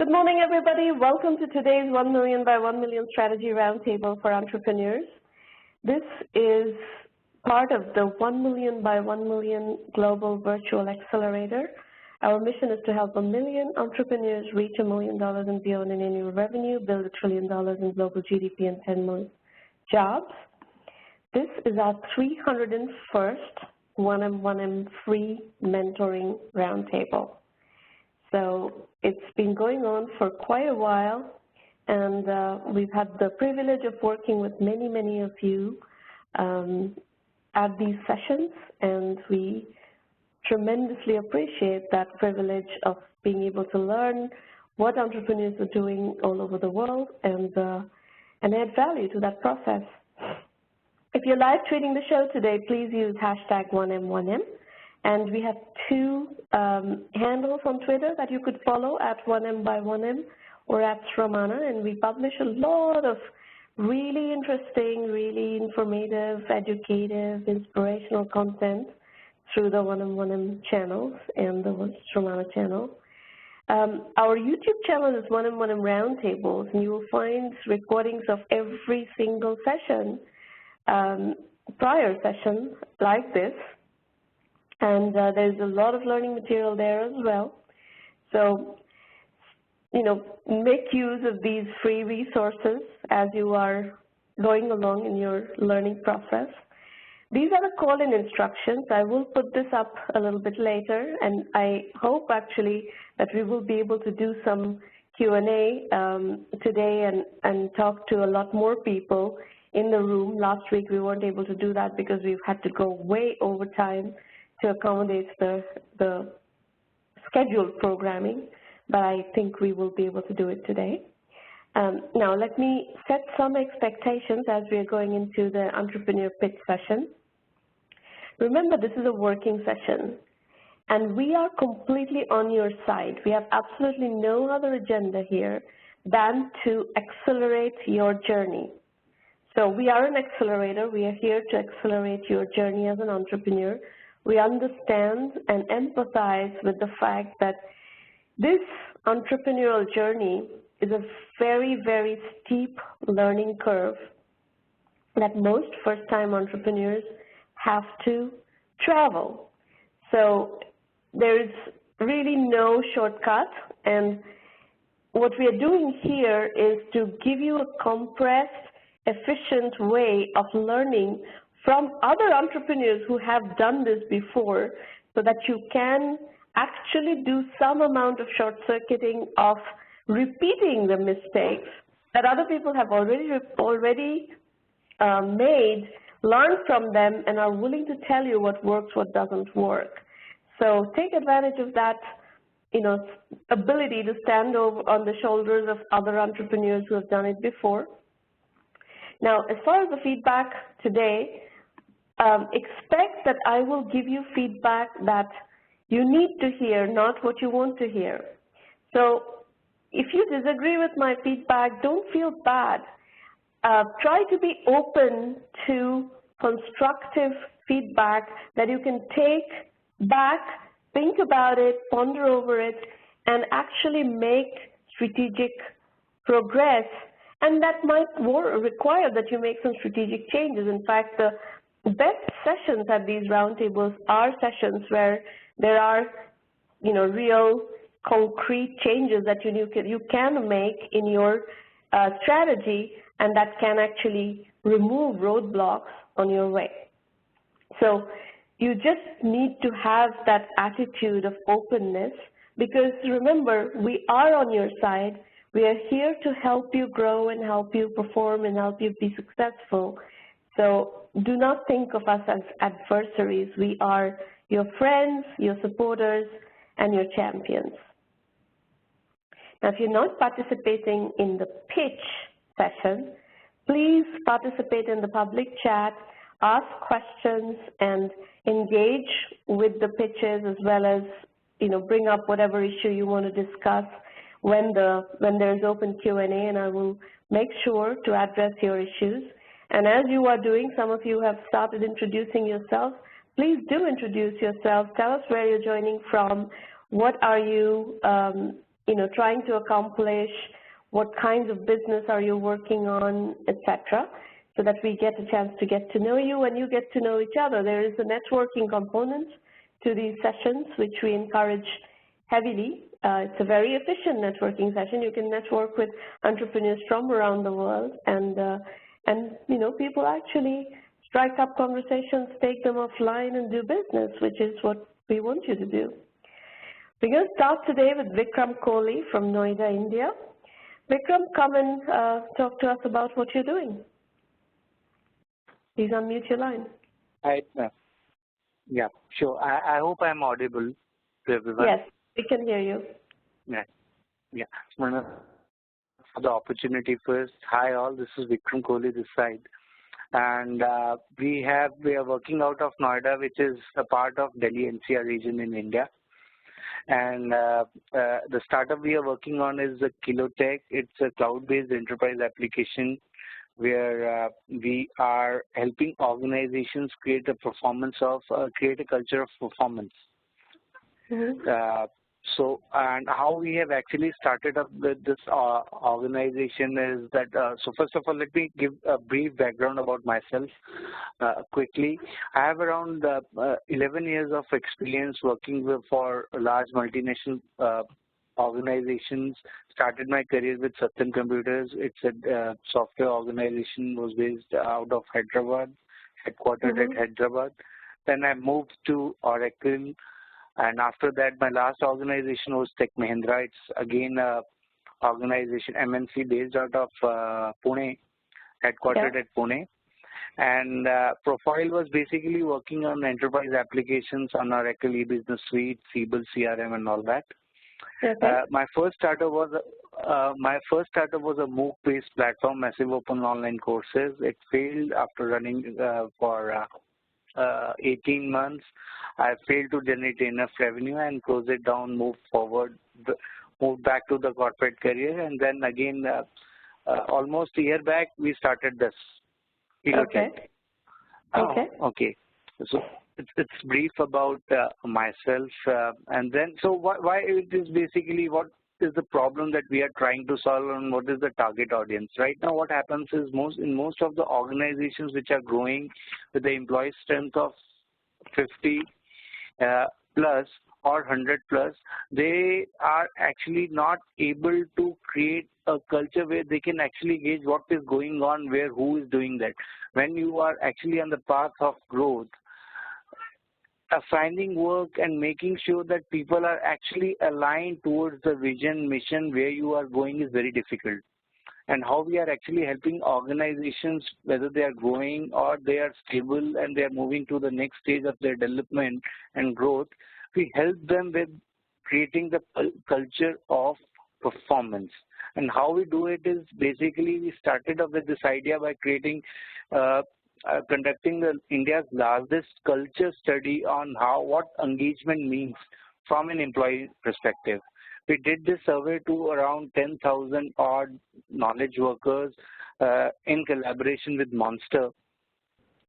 Good morning, everybody. Welcome to today's 1 Million by 1 Million Strategy Roundtable for Entrepreneurs. This is part of the 1 Million by 1 Million Global Virtual Accelerator. Our mission is to help 1 million entrepreneurs reach $1 million and beyond in annual revenue, build $1 trillion in global GDP, and 10 million jobs. This is our 301st 1M1M free mentoring roundtable. So it's been going on for quite a while, and we've had the privilege of working with many of you at these sessions, and we tremendously appreciate that privilege of being able to learn what entrepreneurs are doing all over the world and add value to that process. If you're live tweeting the show today, please use hashtag 1M1M. And we have two handles on Twitter that you could follow, at 1M by 1M or at Romana, and we publish a lot of really interesting, really informative, educative, inspirational content through the 1M1M channels and the Romana channel. Our YouTube channel is 1M1M Roundtables, and you will find recordings of every single session, prior session like this. And there's a lot of learning material there as well. So, make use of these free resources as you are going along in your learning process. These are the call-in instructions. I will put this up a little bit later, and I hope actually that we will be able to do some Q&A today and talk to a lot more people in the room. Last week we weren't able to do that because we've had to go way over time to accommodate the scheduled programming, but I think we will be able to do it today. Now, let me set some expectations as we are going into the entrepreneur pitch session. Remember, this is a working session, and we are completely on your side. We have absolutely no other agenda here than to accelerate your journey. So we are an accelerator. We are here to accelerate your journey as an entrepreneur. We understand and empathize with the fact that this entrepreneurial journey is a very steep learning curve that most first-time entrepreneurs have to travel. So there's really no shortcut, and what we are doing here is to give you a compressed, efficient way of learning from other entrepreneurs who have done this before, so that you can actually do some amount of short-circuiting of repeating the mistakes that other people have already made, learn from them, and are willing to tell you what works, what doesn't work. So take advantage of that, ability to stand over on the shoulders of other entrepreneurs who have done it before. Now, as far as the feedback today, expect that I will give you feedback that you need to hear, not what you want to hear. So if you disagree with my feedback, don't feel bad. Try to be open to constructive feedback that you can take back, think about it, ponder over it, and actually make strategic progress. And that might require that you make some strategic changes. In fact, the best sessions at these roundtables are sessions where there are, real concrete changes that you can make in your strategy, and that can actually remove roadblocks on your way. So you just need to have that attitude of openness, because remember, we are on your side. We are here to help you grow and help you perform and help you be successful. So do not think of us as adversaries. We are your friends, your supporters, and your champions. Now, if you're not participating in the pitch session, please participate in the public chat, ask questions, and engage with the pitches, as well as bring up whatever issue you want to discuss when there's open Q&A, and I will make sure to address your issues. And as you are doing, some of you have started introducing yourself. Please do introduce yourself. Tell us where you're joining from. What are you, trying to accomplish, what kinds of business are you working on, etc., so that we get a chance to get to know you and you get to know each other. There is a networking component to these sessions, which we encourage heavily. It's a very efficient networking session. You can network with entrepreneurs from around the world, and people actually strike up conversations, take them offline, and do business, which is what we want you to do. We're going to start today with Vikram Kohli from Noida, India. Vikram, come and talk to us about what you're doing. Please unmute your line. Hi. Yeah, sure. I hope I'm audible to everyone. Yes, we can hear you. Yeah. For the opportunity first. Hi all, this is Vikram Kohli this side. And we are working out of Noida, which is a part of Delhi NCR region in India. And the startup we are working on is the Kilotech. It's a cloud-based enterprise application where we are helping organizations create a culture of performance. Mm-hmm. And how we have actually started up with this organization is that, so first of all, let me give a brief background about myself quickly. I have around 11 years of experience working for large multinational organizations. Started my career with Satyam Computers. It's a software organization, was based out of Hyderabad, headquartered Mm-hmm. at Hyderabad. Then I moved to Oracle. And after that, my last organization was Tech Mahindra. It's again a organization, MNC, based out of Pune, headquartered at Pune. And profile was basically working on enterprise applications on Oracle e-business suite, Siebel CRM, and all that. Okay. My first startup was a MOOC-based platform, massive open online courses. It failed after running for 18 months. I failed to generate enough revenue and closed it down, moved back to the corporate career, and then again, almost a year back, we started this Kilotech. Okay. So it's brief about myself, and then why it is basically what is the problem that we are trying to solve and what is the target audience. Right now what happens is in most of the organizations which are growing with the employee strength of 50 plus or 100 plus, they are actually not able to create a culture where they can actually gauge what is going on, who is doing that. When you are actually on the path of growth, finding work and making sure that people are actually aligned towards the vision, mission, where you are going is very difficult. And how we are actually helping organizations, whether they are growing or they are stable and they are moving to the next stage of their development and growth, we help them with creating the culture of performance. And how we do it is basically we started off with this idea by creating conducting India's largest culture study on what engagement means from an employee perspective. We did this survey to around 10,000 odd knowledge workers in collaboration with Monster.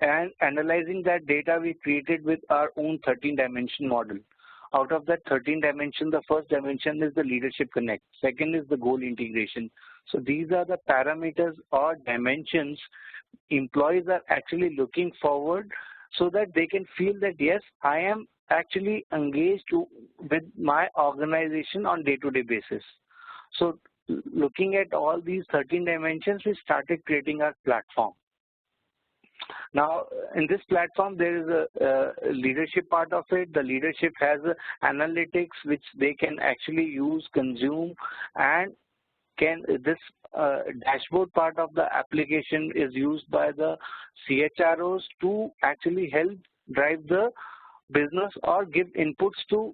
And analyzing that data, we created with our own 13-dimension model. Out of that 13 dimension, the first dimension is the leadership connect. Second is the goal integration. So these are the parameters or dimensions employees are actually looking forward so that they can feel that, yes, I am actually engaged with my organization on day-to-day basis. So looking at all these 13 dimensions, we started creating our platform. Now, in this platform, there is a leadership part of it. The leadership has analytics which they can actually use, consume, and this dashboard part of the application is used by the CHROs to actually help drive the business or give inputs to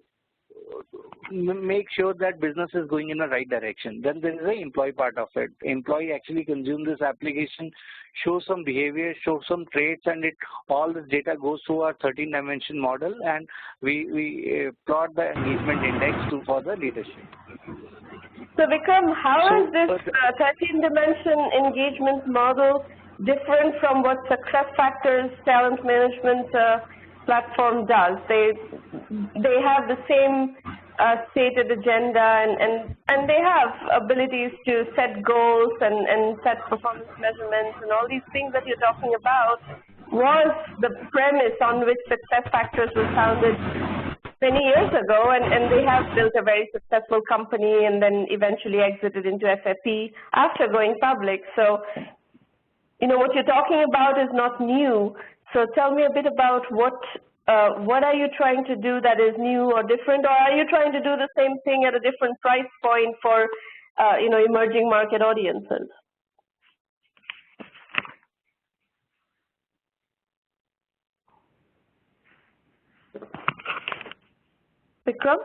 make sure that business is going in the right direction. Then there is the employee part of it. Employee actually consume this application, show some behavior, show some traits, and all this data goes through our 13-dimension model, and we plot the engagement index for the leadership. So Vikram, how is this 13-dimension engagement model different from what SuccessFactors talent management platform does? They have the same stated agenda, and they have abilities to set goals and set performance measurements, and all these things that you're talking about was the premise on which success factors was founded many years ago, and they have built a very successful company and then eventually exited into SAP after going public. So, what you're talking about is not new. So tell me a bit about what are you trying to do that is new or different, or are you trying to do the same thing at a different price point for, emerging market audiences? Vikram?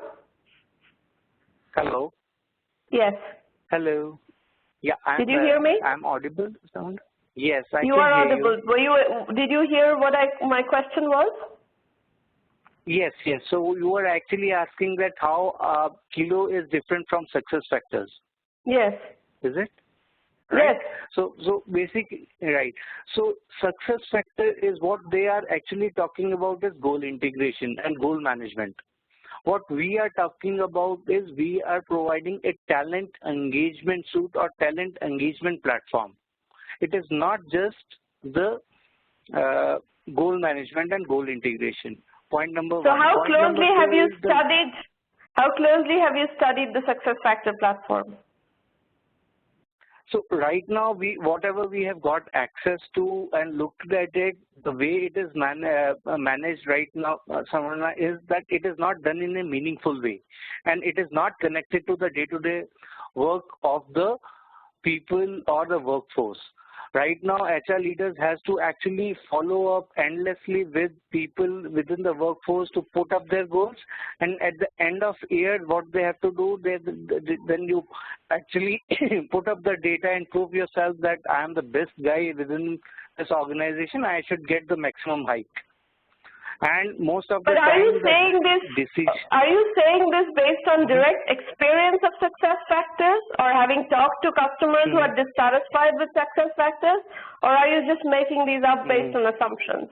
Hello. Yes. Hello. Yeah. Did you hear me? I'm audible. Sound? Yes, I you can are hear audible. You. Did you hear what my question was? Yes. So you were actually asking that how Kilo is different from success factors. Yes. Is it? Right? Yes. So basically, right. So success factor is what they are actually talking about is goal integration and goal management. What we are talking about is we are providing a talent engagement suite or talent engagement platform. It is not just the goal management and goal integration. Point number one. So how closely have you studied the success factor platform? So right now, whatever we have got access to and looked at it, the way it is managed right now, Samarna, is that it is not done in a meaningful way, and it is not connected to the day-to-day work of the people or the workforce. Right now, HR leaders has to actually follow up endlessly with people within the workforce to put up their goals, and at the end of year, what they have to do, then you actually put up the data and prove yourself that I am the best guy within this organization. I should get the maximum hike. And most of the time, are you saying this based on direct experience of success factors, or having talked to customers who are dissatisfied with success factors, or are you just making these up based on assumptions?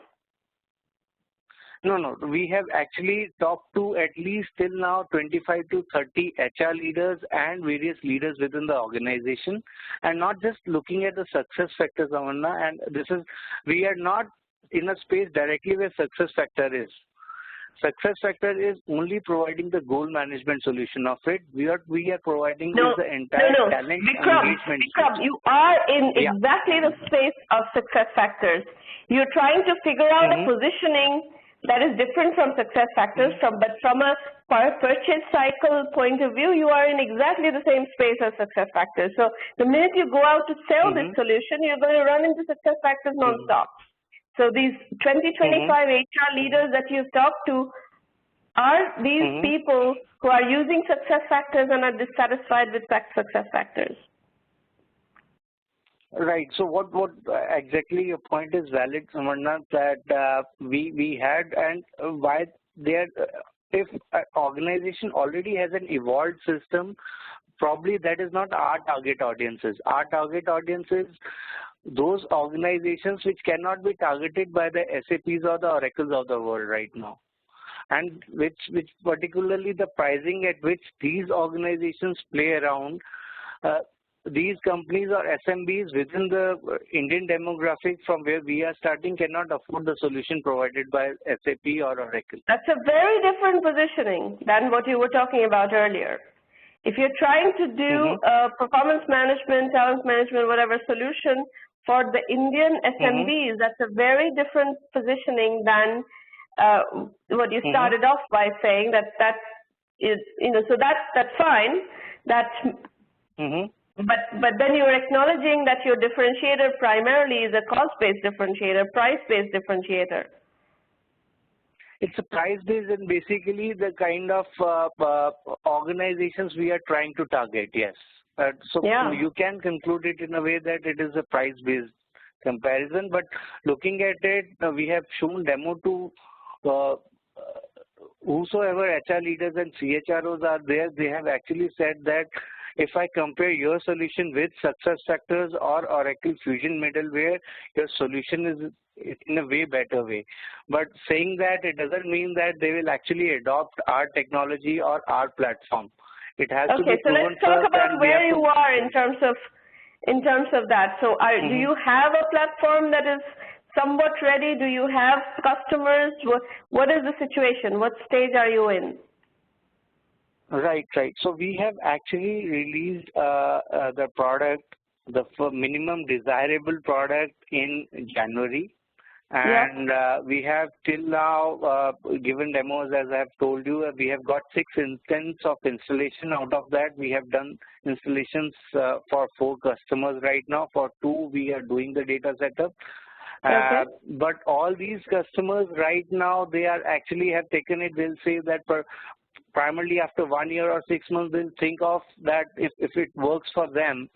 No. We have actually talked to at least till now 25 to 30 HR leaders and various leaders within the organization, and not just looking at the success factors, Amanna. And we are not in a space directly where success factor is. Success factor is only providing the goal management solution of it. We are providing the entire talent engagement. Vikram, you are in exactly the space of success factors. You're trying to figure out a positioning that is different from success factors, but from a purchase cycle point of view, you are in exactly the same space as success factors. So the minute you go out to sell this solution, you're going to run into success factors nonstop. So these 25 HR leaders that you've talked to, are these people who are using success factors and are dissatisfied with success factors? Right. So what exactly your point is valid, Samarna, that we had, and why there, if an organization already has an evolved system, probably that is not our target audiences. Our target audiences, those organizations which cannot be targeted by the SAPs or the Oracles of the world right now, and which particularly the pricing at which these organizations play around, these companies or SMBs within the Indian demographic from where we are starting cannot afford the solution provided by SAP or Oracle. That's a very different positioning than what you were talking about earlier. If you're trying to do performance management, talent management, whatever solution for the Indian SMBs, that's a very different positioning than what you started off by saying. That is, so that's fine. But then you're acknowledging that your differentiator primarily is a cost-based differentiator, price-based differentiator. It's a price-based and basically the kind of organizations we are trying to target, yes. So you can conclude it in a way that it is a price-based comparison, but looking at it, we have shown demo to whosoever HR leaders and CHROs are there. They have actually said that if I compare your solution with SuccessFactors or Oracle Fusion Middleware, your solution is in a way better way. But saying that, it doesn't mean that they will actually adopt our technology or our platform. It has to be proven let's talk first, about where you are in terms of that. So do you have a platform that is somewhat ready? Do you have customers? What is the situation? What stage are you in? Right. So we have actually released the product, the minimum desirable product in January. And we have till now given demos, as I have told you. We have got 6 instances of installation. Out of that, we have done installations for 4 customers right now. For 2, we are doing the data setup. But all these customers right now, they are actually have taken it. They'll say that primarily after 1 year or 6 months, they'll think of that if it works for them,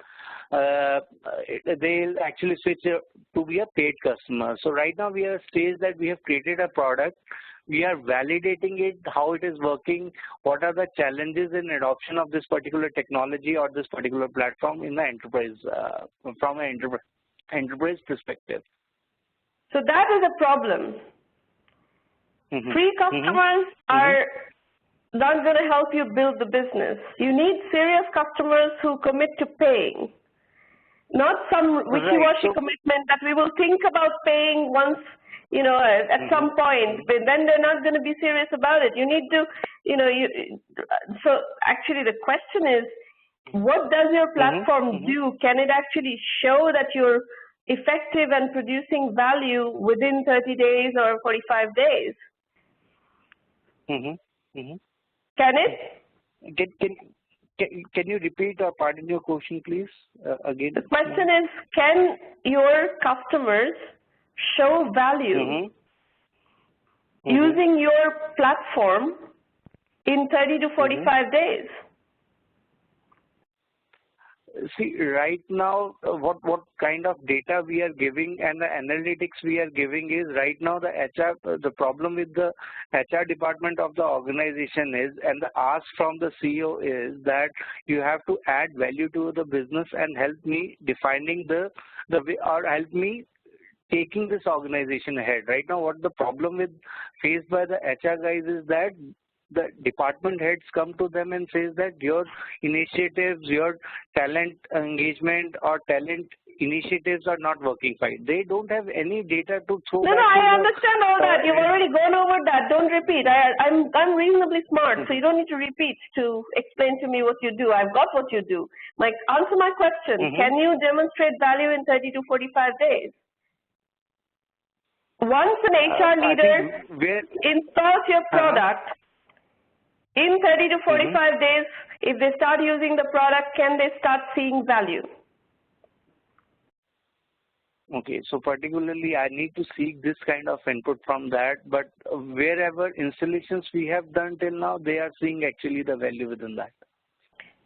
they'll actually switch to be a paid customer. So right now we are at a stage that we have created a product. We are validating it, how it is working, what are the challenges in adoption of this particular technology or this particular platform in the enterprise, from an enterprise perspective. So that is a problem. Free customers are not going to help you build the business. You need serious customers who commit to paying, not some wishy-washy commitment that we will think about paying once, at some point, but then they're not going to be serious about it. You need to, so actually the question is, what does your platform do? Can it actually show that you're effective and producing value within 30 days or 45 days? Can it? Can you repeat or pardon your question, please, again? The question is, can your customers show value using your platform in 30 to 45 days? See, right now, what kind of data we are giving and the analytics we are giving is, right now the problem with the HR department of the organization is, and the ask from the CEO is that you have to add value to the business and help me defining the way, or help me taking this organization ahead. Right now, what the problem faced by the HR guys is that the department heads come to them and says that your initiatives, your talent engagement or talent initiatives are not working fine. They don't have any data to throw. No, I understand all that. You've already gone over that. Don't repeat. I'm reasonably smart, so you don't need to repeat to explain to me what you do. I've got what you do. Answer my question. Can you demonstrate value in 30 to 45 days? Once an HR leader installs your product, in 30 to 45 days, if they start using the product, can they start seeing value? Okay, so particularly I need to seek this kind of input from that, but wherever installations we have done till now, they are seeing actually the value within that.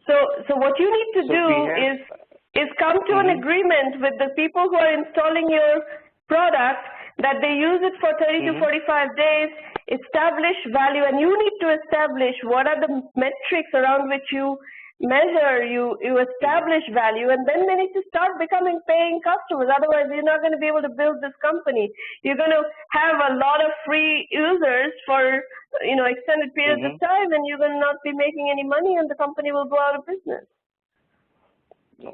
So what you need to do is come to an agreement with the people who are installing your product that they use it for 30 to 45 days, establish value, and you need to establish what are the metrics around which you measure, you establish value, and then they need to start becoming paying customers. Otherwise, you're not going to be able to build this company. You're going to have a lot of free users for extended periods of time, and you're going to not be making any money, and the company will go out of business.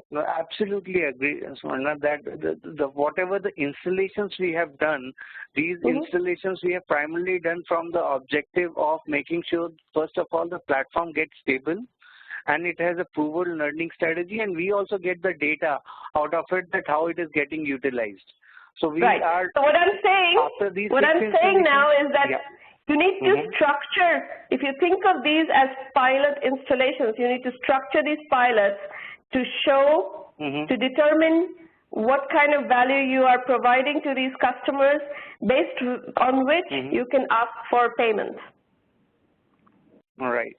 No, absolutely agree, Swarna, that whatever the installations we have done, these installations we have primarily done from the objective of making sure, first of all, the platform gets stable and it has a proven learning strategy, and we also get the data out of it, that how it is getting utilized. So we are. So what I'm saying now is that you need to structure. If you think of these as pilot installations, you need to structure these pilots to show, to determine what kind of value you are providing to these customers, based on which you can ask for payments. Right.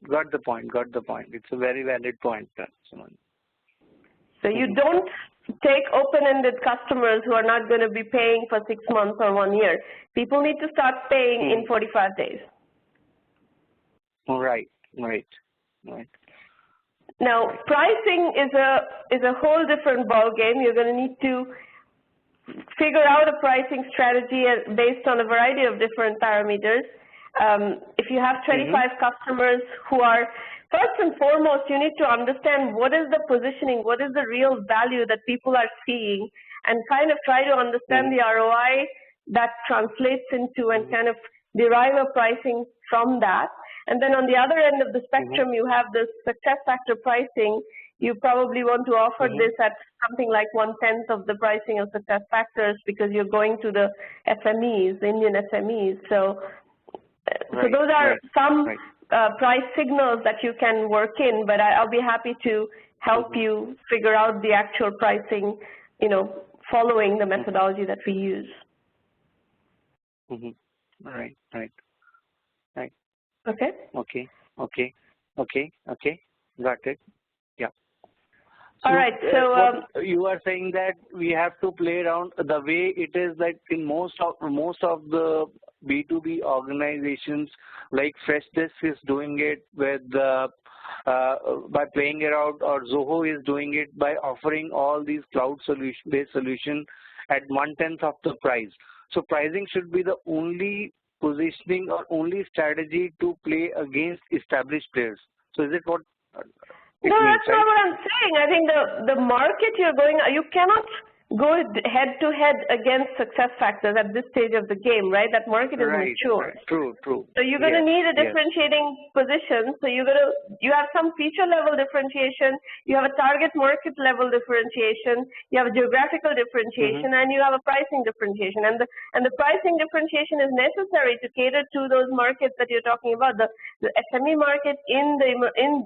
Got the point. It's a very valid point, Suman. So you don't take open-ended customers who are not going to be paying for 6 months or 1 year. People need to start paying in 45 days. Right. Now, pricing is a whole different ball game. You're going to need to figure out a pricing strategy based on a variety of different parameters. If you have 25 customers who are, first and foremost, you need to understand what is the positioning, what is the real value that people are seeing, and kind of try to understand the ROI that translates into and kind of derive a pricing from that. And then on the other end of the spectrum, you have the success factor pricing. You probably want to offer this at something like 1/10 of the pricing of success factors because you're going to the SMEs, the Indian SMEs. So those are some price signals that you can work in, but I'll be happy to help you figure out the actual pricing, following the methodology that we use. Right. Okay. Okay. Got it. Yeah. All right. So you are saying that we have to play around the way it is, like in most of the B2B organizations, like Freshdesk is doing it with by playing around, or Zoho is doing it by offering all these cloud based solution at 1/10 of the price. So pricing should be the only positioning or only strategy to play against established players. So is it what it No, means, that's not what I'm saying. I think the market you're going, you cannot go head to head against success factors at this stage of the game, right? That market is mature. Right. True. So you're going to need a differentiating position. So you have some feature level differentiation, you have a target market level differentiation, you have a geographical differentiation, and you have a pricing differentiation. And the pricing differentiation is necessary to cater to those markets that you're talking about. The SME market in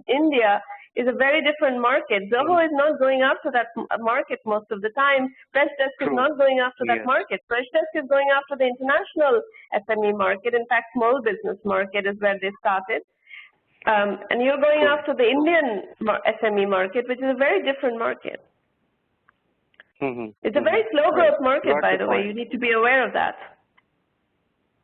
India is a very different market. Zoho is not going after that market most of the time. Freshdesk is not going after that market. Freshdesk is going after the international SME market. In fact, small business market is where they started. And you're going after the Indian SME market, which is a very different market. It's a very slow growth market, by the way. You need to be aware of that.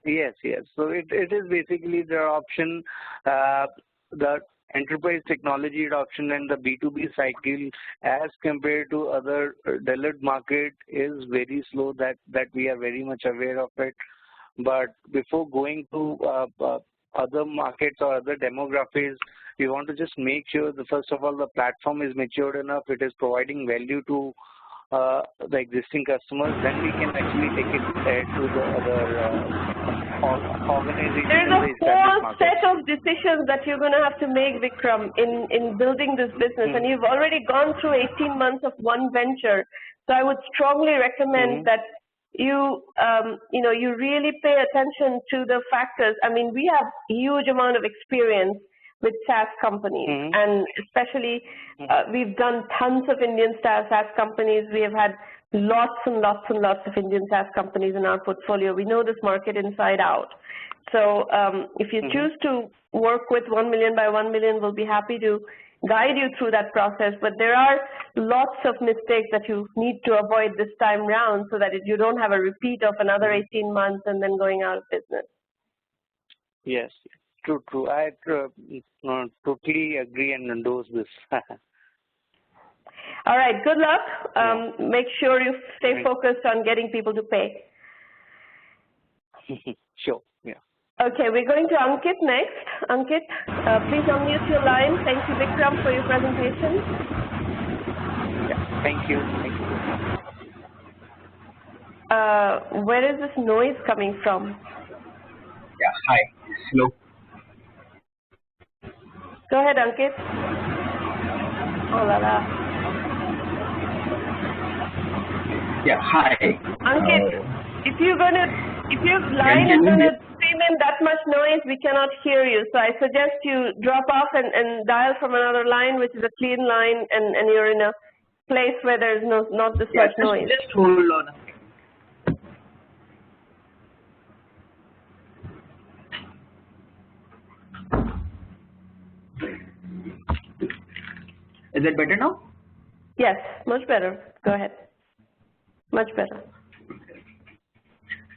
Yes. So it is basically the option, the enterprise technology adoption and the B2B cycle as compared to other developed market is very slow, that we are very much aware of it. But before going to other markets or other demographics, we want to just make sure that first of all the platform is matured enough, it is providing value to the existing customers, then we can actually take it to the other organizations. There's a whole set of decisions that you're going to have to make, Vikram, in building this business, and you've already gone through 18 months of one venture. So I would strongly recommend that you really pay attention to the factors. I mean, we have a huge amount of experience with SaaS companies, and especially we've done tons of Indian SaaS companies. We have had lots and lots and lots of Indian SaaS companies in our portfolio. We know this market inside out. So if you choose to work with 1 million by 1 million, we'll be happy to guide you through that process. But there are lots of mistakes that you need to avoid this time round so that you don't have a repeat of another 18 months and then going out of business. Yes. True. I totally agree and endorse this. All right. Good luck. Make sure you stay focused on getting people to pay. Sure. Yeah. Okay. We're going to Ankit next. Ankit, please unmute your line. Thank you, Vikram, for your presentation. Yeah. Thank you. Where is this noise coming from? Yeah. Hi. Hello. Go ahead, Ankit. Oh la la. Yeah, hi. Ankit, if your line is going to stream in that much noise, we cannot hear you. So I suggest you drop off and dial from another line, which is a clean line, and you're in a place where there's not this much noise. Just hold on. Is it better now? Yes, much better. Go ahead. Much better.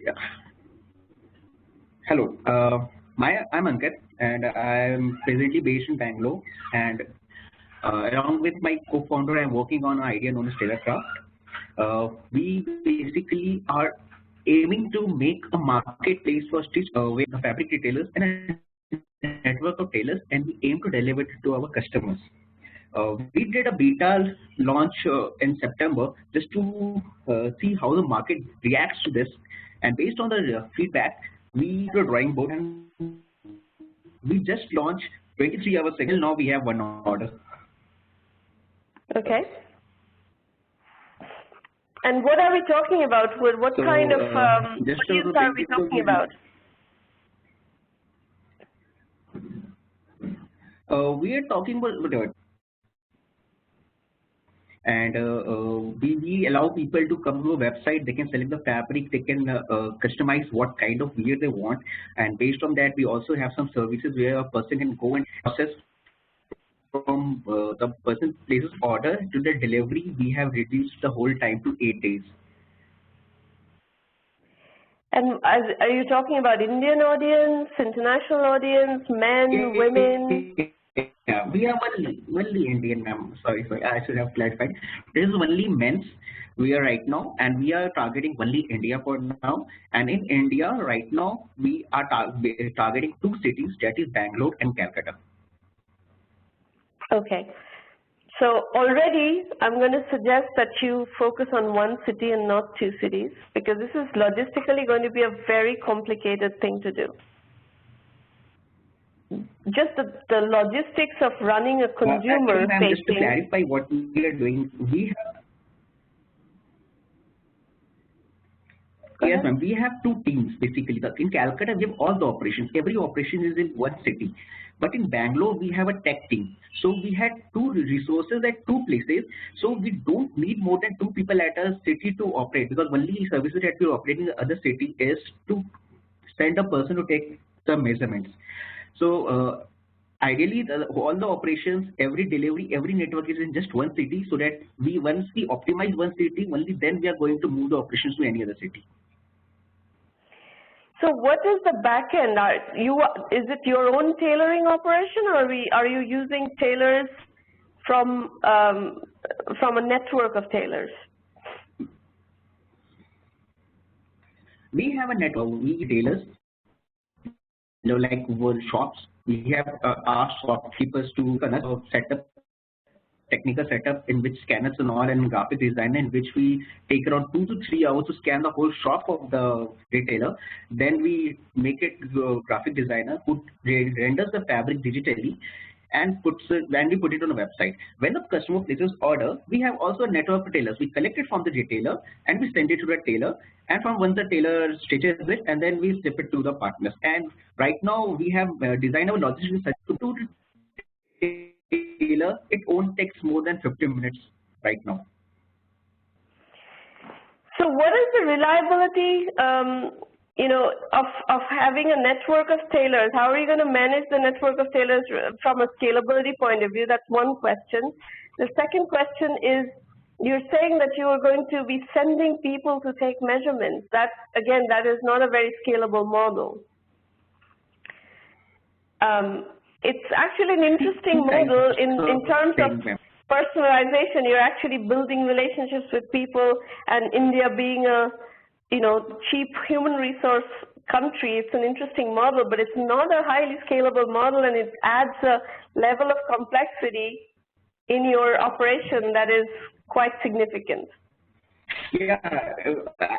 Yeah. Hello. I'm Ankit, and I'm presently based in Bangalore. And Along with my co-founder, I'm working on an idea known as Tailorcraft. We basically are aiming to make a marketplace for stitch with the fabric retailers and a network of tailors, and we aim to deliver it to our customers. We did a beta launch in September just to see how the market reacts to this, and based on the feedback, we did a drawing board and we just launched 23 hours ago. Now we have one order. Okay. And what are we talking about? What kind of use are we talking about? We are talking about and we allow people to come to a website. They can select the fabric, they can customize what kind of wear they want, and based on that we also have some services where a person can go and process from the person places order to the delivery. We have reduced the whole time to 8 days. And are you talking about Indian audience, international audience, men, women? Yeah, we are only Indian, ma'am. Sorry, I should have clarified. This is only men's we are right now, and we are targeting only India for now. And in India right now, we are targeting 2 cities, that is Bangalore and Calcutta. Okay. So already I'm going to suggest that you focus on 1 city and not 2 cities, because this is logistically going to be a very complicated thing to do. Just the logistics of running a consumer facing. Just to clarify what we are doing, yes, ma'am. We have 2 teams basically. In Calcutta, we have all the operations. Every operation is in 1 city. But in Bangalore, we have a tech team. So we had 2 resources at 2 places. So we don't need more than 2 people at a city to operate, because only services that we are operating in the other city is to send a person to take the measurements. So ideally, all the operations, every delivery, every network is in just 1 city, so that once we optimize 1 city, only then we are going to move the operations to any other city. So what is the back end? Is it your own tailoring operation, or are you using tailors from a network of tailors? We have a network. We tailors, like shops. We have asked shopkeepers to set up technical setup in which scanners and all, and graphic design, in which we take around 2 to 3 hours to scan the whole shop of the retailer. Then we make it graphic designer who renders the fabric digitally and we put it on a website. When the customer places order, we have also a network of tailors. We collect it from the retailer and we send it to the tailor, and from once the tailor stitches it, and then we ship it to the partners. And right now we have designed our logistics to tailor. It won't take more than 15 minutes right now. So what is the reliability of having a network of tailors? How are you going to manage the network of tailors from a scalability point of view? That's one question. The second question is, you're saying that you are going to be sending people to take measurements. That is not a very scalable model. It's actually an interesting model in terms of personalization. You're actually building relationships with people, and India being a cheap human resource country, it's an interesting model, but it's not a highly scalable model, and it adds a level of complexity in your operation that is quite significant. Yeah,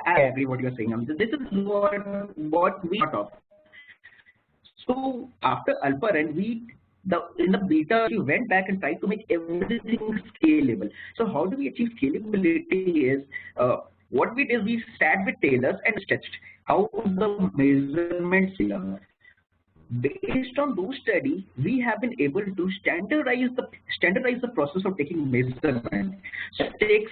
I agree what you're saying. This is what we thought of. So after Alpha Run, in the beta, we went back and tried to make everything scalable. So how do we achieve scalability is, what we did, we sat with tailors and stretched how the measurements are. Based on those studies, we have been able to standardize the process of taking measurement. So it takes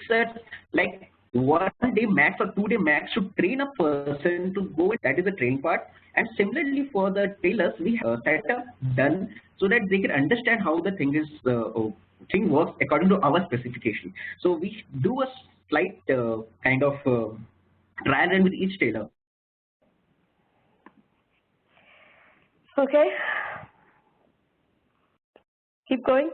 like 1 day max or 2 day max to train a person to go. That is the training part. And similarly for the tailors, we have setup done so that they can understand how the thing works according to our specification. So we do a slight kind of trial run with each tailor. Okay. Keep going.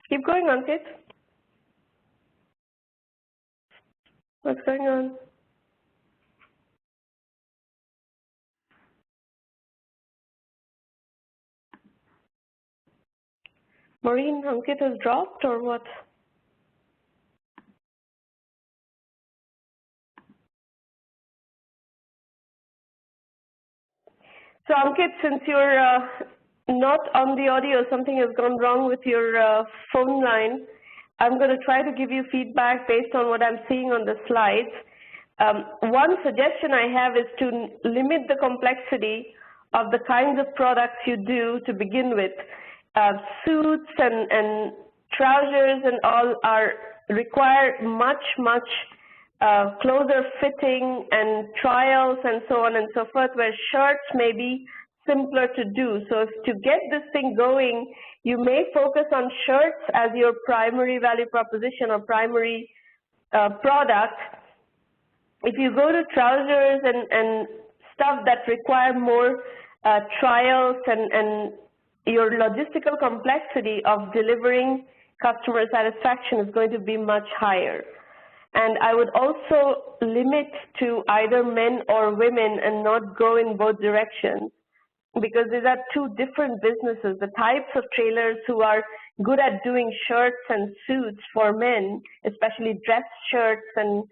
Keep going, Ankit. What's going on? Maureen, Ankit has dropped or what? So Ankit, since you're not on the audio, something has gone wrong with your phone line. I'm going to try to give you feedback based on what I'm seeing on the slides. One suggestion I have is to limit the complexity of the kinds of products you do to begin with. Suits and trousers and all require much closer fitting and trials and so on and so forth, where shirts may be simpler to do. So if to get this thing going, you may focus on shirts as your primary value proposition or primary product. If you go to trousers and stuff that require more trials and your logistical complexity of delivering customer satisfaction is going to be much higher. And I would also limit to either men or women and not go in both directions, because these are two different businesses. The types of tailors who are good at doing shirts and suits for men, especially dress shirts and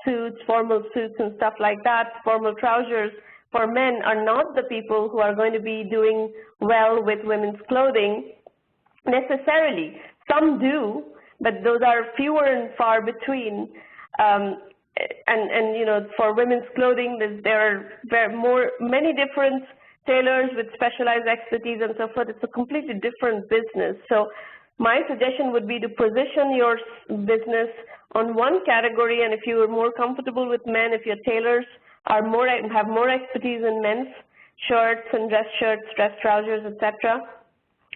suits, formal suits and stuff like that, formal trousers for men, are not the people who are going to be doing well with women's clothing necessarily. Some do, but those are fewer and far between. And you know, for women's clothing, there are many different tailors with specialized expertise and so forth. It's a completely different business. So my suggestion would be to position your business on one category, and if you are more comfortable with men, if your tailors are have more expertise in men's shirts and dress shirts, dress trousers, etc.,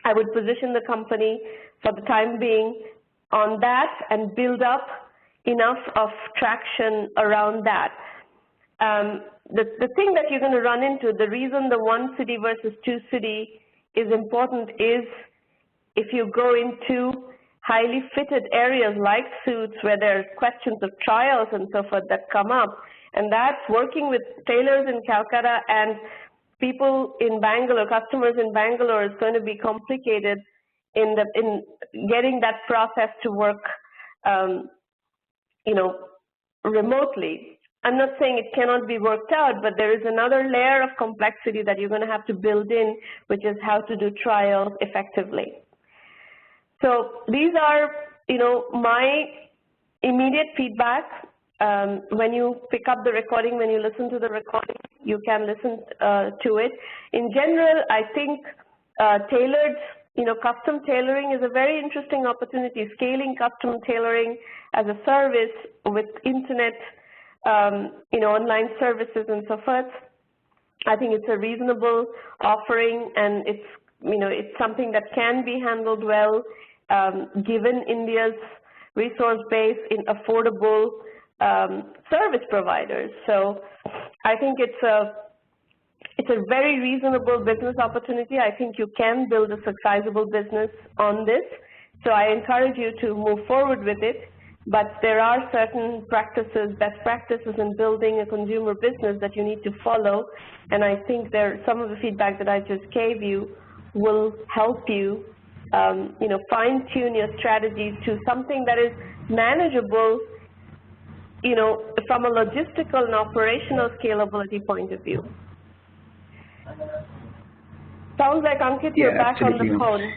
I would position the company for the time being on that and build up enough of traction around that. The thing that you're going to run into, the reason the one city versus two city is important is if you go into highly fitted areas like suits where there are questions of trials and so forth that come up, and that's working with tailors in Calcutta and people in Bangalore, customers in Bangalore, is going to be complicated in getting that process to work, you know, remotely. I'm not saying it cannot be worked out, but there is another layer of complexity that you're going to have to build in, which is how to do trials effectively. So these are, you know, my immediate feedback. When you pick up the recording, when you listen to the recording, you can listen to it. In general, I think tailored, you know, custom tailoring is a very interesting opportunity. Scaling custom tailoring as a service with internet, you know, online services and so forth. I think it's a reasonable offering, and it's, you know, it's something that can be handled well, given India's resource base in affordable service providers. So I think it's a very reasonable business opportunity. I think you can build a sizable business on this. So I encourage you to move forward with it. But there are certain practices, best practices in building a consumer business that you need to follow. And I think some of the feedback that I just gave you will help you, you know, fine-tune your strategies to something that is manageable, you know, from a logistical and operational scalability point of view. Sounds like, Ankit, you're back on the phone.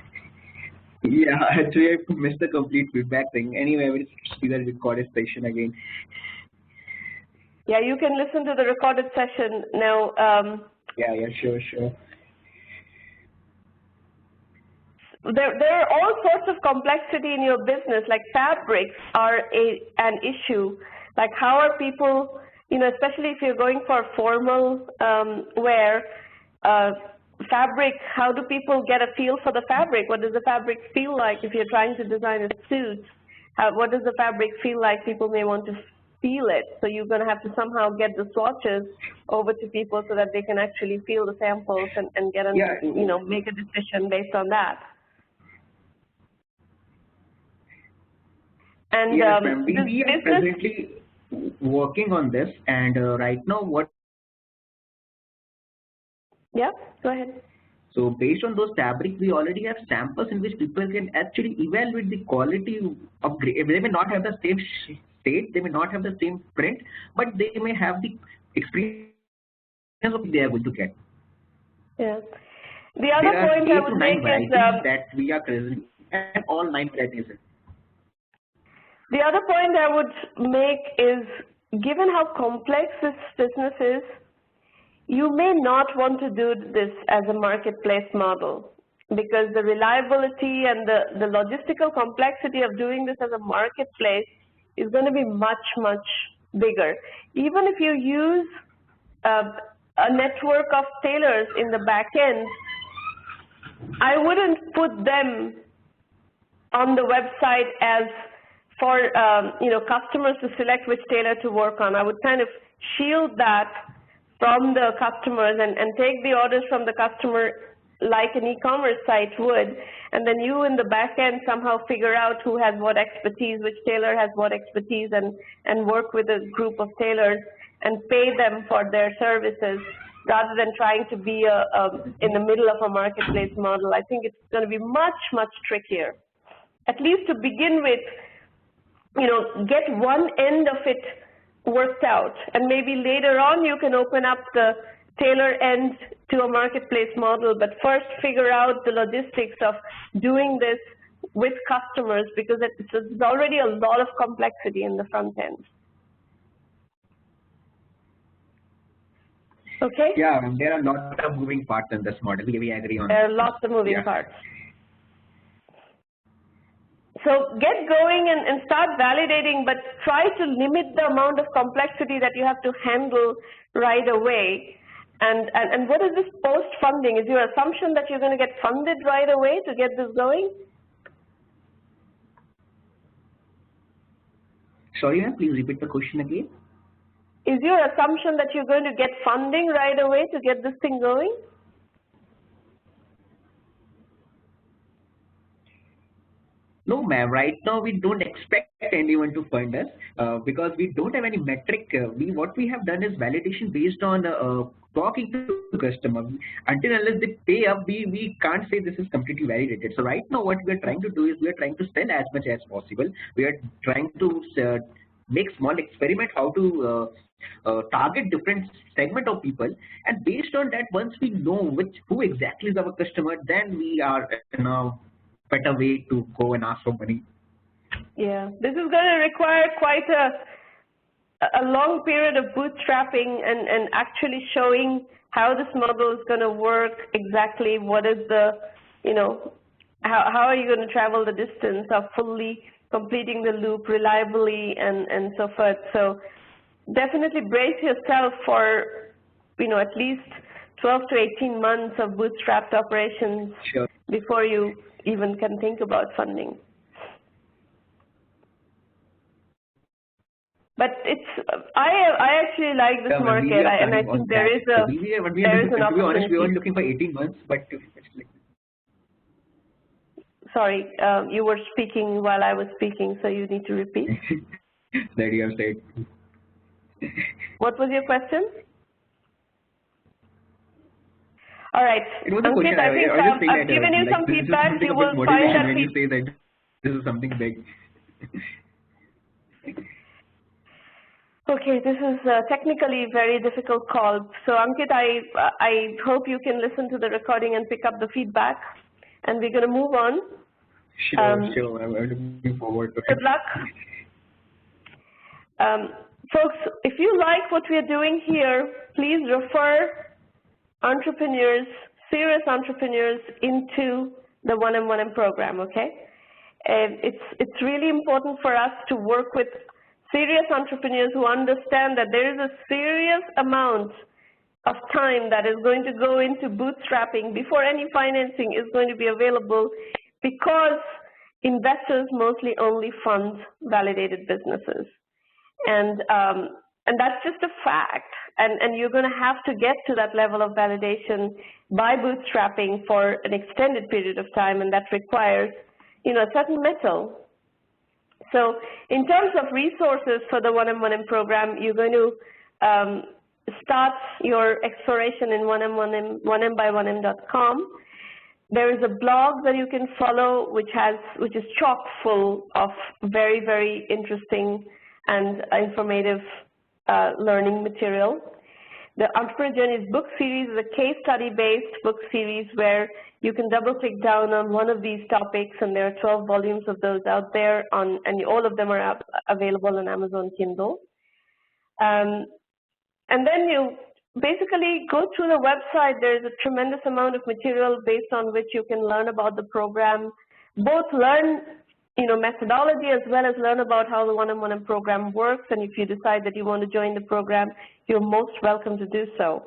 Yeah, actually I missed the complete feedback thing. Anyway, we'll see the recorded session again. Yeah, you can listen to the recorded session now. Yeah, sure. There are all sorts of complexity in your business, like fabrics are an issue. Like how are people, you know, especially if you're going for formal wear, fabric, how do people get a feel for the fabric? What does the fabric feel like if you're trying to design a suit? What does the fabric feel like? People may want to feel it. So you're going to have to somehow get the swatches over to people so that they can actually feel the samples and get a, you know, make a decision based on that. And yes, ma'am. this We are business, presently working on this, and right now, yeah, go ahead. so based on those fabrics, we already have samples in which people can actually evaluate the quality of grade. They may not have the same state, they may not have the same print, but they may have the experience of they are going to get. Yeah. The other There are point I 8 would to 9 make is, varieties that we are present, and all 9 varieties. the other point I would make is, given how complex this business is, you may not want to do this as a marketplace model, because the reliability and the logistical complexity of doing this as a marketplace is going to be much, much bigger. Even if you use a network of tailors in the back end, I wouldn't put them on the website as for customers to select which tailor to work on. I would kind of shield that from the customers and take the orders from the customer like an e-commerce site would, and then you in the back end somehow figure out who has what expertise, which tailor has what expertise, and work with a group of tailors and pay them for their services, rather than trying to be in the middle of a marketplace model. I think it's going to be much, much trickier. At least to begin with, get one end of it worked out, and maybe later on you can open up the tailor end to a marketplace model, but first figure out the logistics of doing this with customers, because there's already a lot of complexity in the front end. Okay? Yeah, there are lots of moving parts in this model. We agree on that. There are lots of moving parts. So get going and start validating, but try to limit the amount of complexity that you have to handle right away. And what is this post-funding? Is your assumption that you're going to get funded right away to get this going? Sorry, ma'am, please repeat the question again. Is your assumption that you're going to get funding right away to get this thing going? No, ma'am. Right now, we don't expect anyone to fund us because we don't have any metric. What we have done is validation based on talking to the customer. Until unless they pay up, we can't say this is completely validated. So right now, what we are trying to do is we are trying to sell as much as possible. We are trying to make small experiment how to target different segment of people, and based on that, once we know who exactly is our customer, then we are better way to go and ask for money. Yeah, this is going to require quite a long period of bootstrapping and actually showing how this model is going to work exactly. What is the, how are you going to travel the distance of fully completing the loop reliably and so forth. So definitely brace yourself for, at least 12 to 18 months of bootstrapped operations before you even can think about funding. But I actually like this market, and I think there is an opportunity. To be honest, we were looking for 18 months, but sorry, you were speaking while I was speaking, so you need to repeat. That you have said. What was your question? All right, Ankit, I think I've given you some feedback. You will find that when you say that this is something big. Okay, this is technically a very difficult call. So Ankit, I hope you can listen to the recording and pick up the feedback, and we're going to move on. Sure. I'm looking forward to it. Good luck. Folks, if you like what we are doing here, please refer entrepreneurs, serious entrepreneurs, into the 1M1M program, okay? And it's really important for us to work with serious entrepreneurs who understand that there is a serious amount of time that is going to go into bootstrapping before any financing is going to be available, because investors mostly only fund validated businesses. And that's just a fact. And you're going to have to get to that level of validation by bootstrapping for an extended period of time, and that requires, a certain metal. So in terms of resources for the 1M1M program, you're going to start your exploration in 1M1M.com. There is a blog that you can follow which is chock full of very, very interesting and informative learning material. The Entrepreneur Journeys book series is a case study-based book series where you can double-click down on one of these topics, and there are 12 volumes of those out there, and all of them are available on Amazon Kindle. And then you basically go through the website. There's a tremendous amount of material based on which you can learn about the program, both learn methodology as well as learn about how the 1M1M program works, and if you decide that you want to join the program, you're most welcome to do so.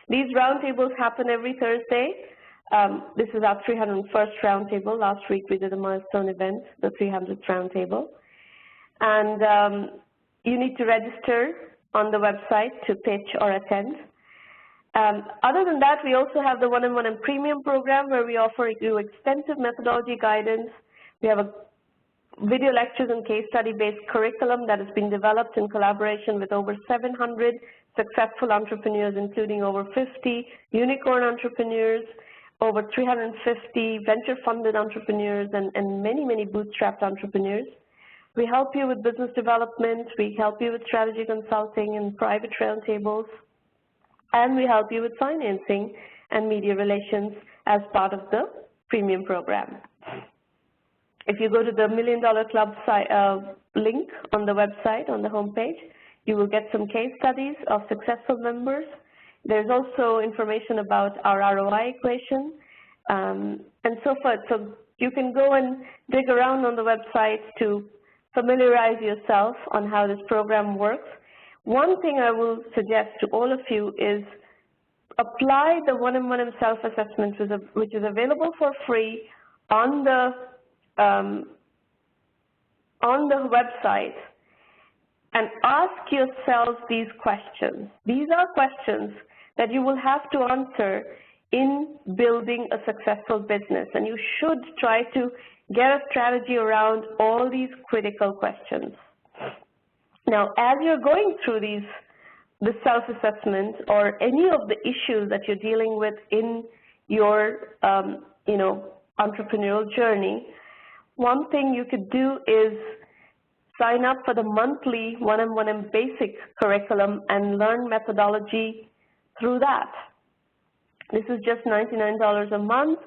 These roundtables happen every Thursday. This is our 301st roundtable. Last week we did a milestone event, the 300th roundtable. And you need to register on the website to pitch or attend. Other than that, we also have the 1M1M Premium program where we offer you extensive methodology guidance. We have a video lectures and case study-based curriculum that has been developed in collaboration with over 700 successful entrepreneurs, including over 50 unicorn entrepreneurs, over 350 venture-funded entrepreneurs, and many, many bootstrapped entrepreneurs. We help you with business development, we help you with strategy consulting and private roundtables, and we help you with financing and media relations as part of the premium program. If you go to the $1 Million Club link on the website, on the homepage, you will get some case studies of successful members. There's also information about our ROI equation and so forth. So you can go and dig around on the website to familiarize yourself on how this program works. One thing I will suggest to all of you is apply the 1M1M self-assessment, which is available for free on the website, and ask yourselves these questions. These are questions that you will have to answer in building a successful business, and you should try to get a strategy around all these critical questions. Now, as you're going through the self-assessment or any of the issues that you're dealing with in your entrepreneurial journey, one thing you could do is sign up for the monthly 1M1M basic curriculum and learn methodology through that. This is just $99 a month,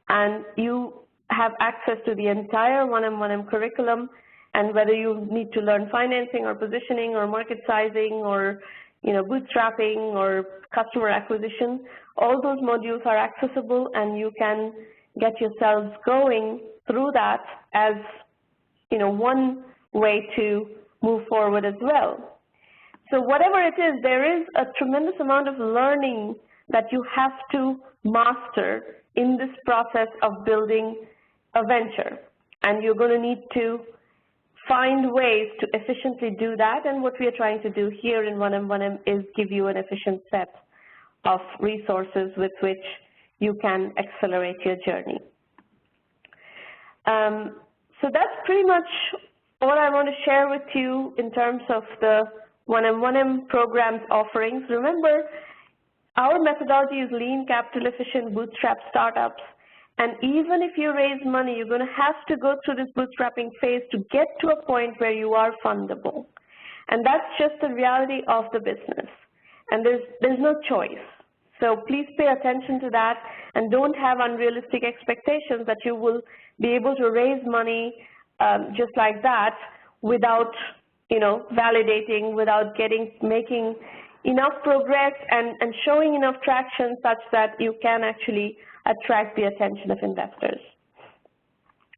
and you have access to the entire 1M1M curriculum, and whether you need to learn financing or positioning or market sizing or bootstrapping or customer acquisition, all those modules are accessible, and you can get yourselves going through that as one way to move forward as well. So whatever it is, there is a tremendous amount of learning that you have to master in this process of building a venture, and you're going to need to find ways to efficiently do that, and what we are trying to do here in 1M1M is give you an efficient set of resources with which you can accelerate your journey. So that's pretty much all I want to share with you in terms of the 1M1M program's offerings. Remember, our methodology is lean, capital efficient, bootstrap startups. And even if you raise money, you're going to have to go through this bootstrapping phase to get to a point where you are fundable. And that's just the reality of the business. And there's no choice. So please pay attention to that, and don't have unrealistic expectations that you will be able to raise money just like that without, validating, without making enough progress and showing enough traction such that you can actually attract the attention of investors.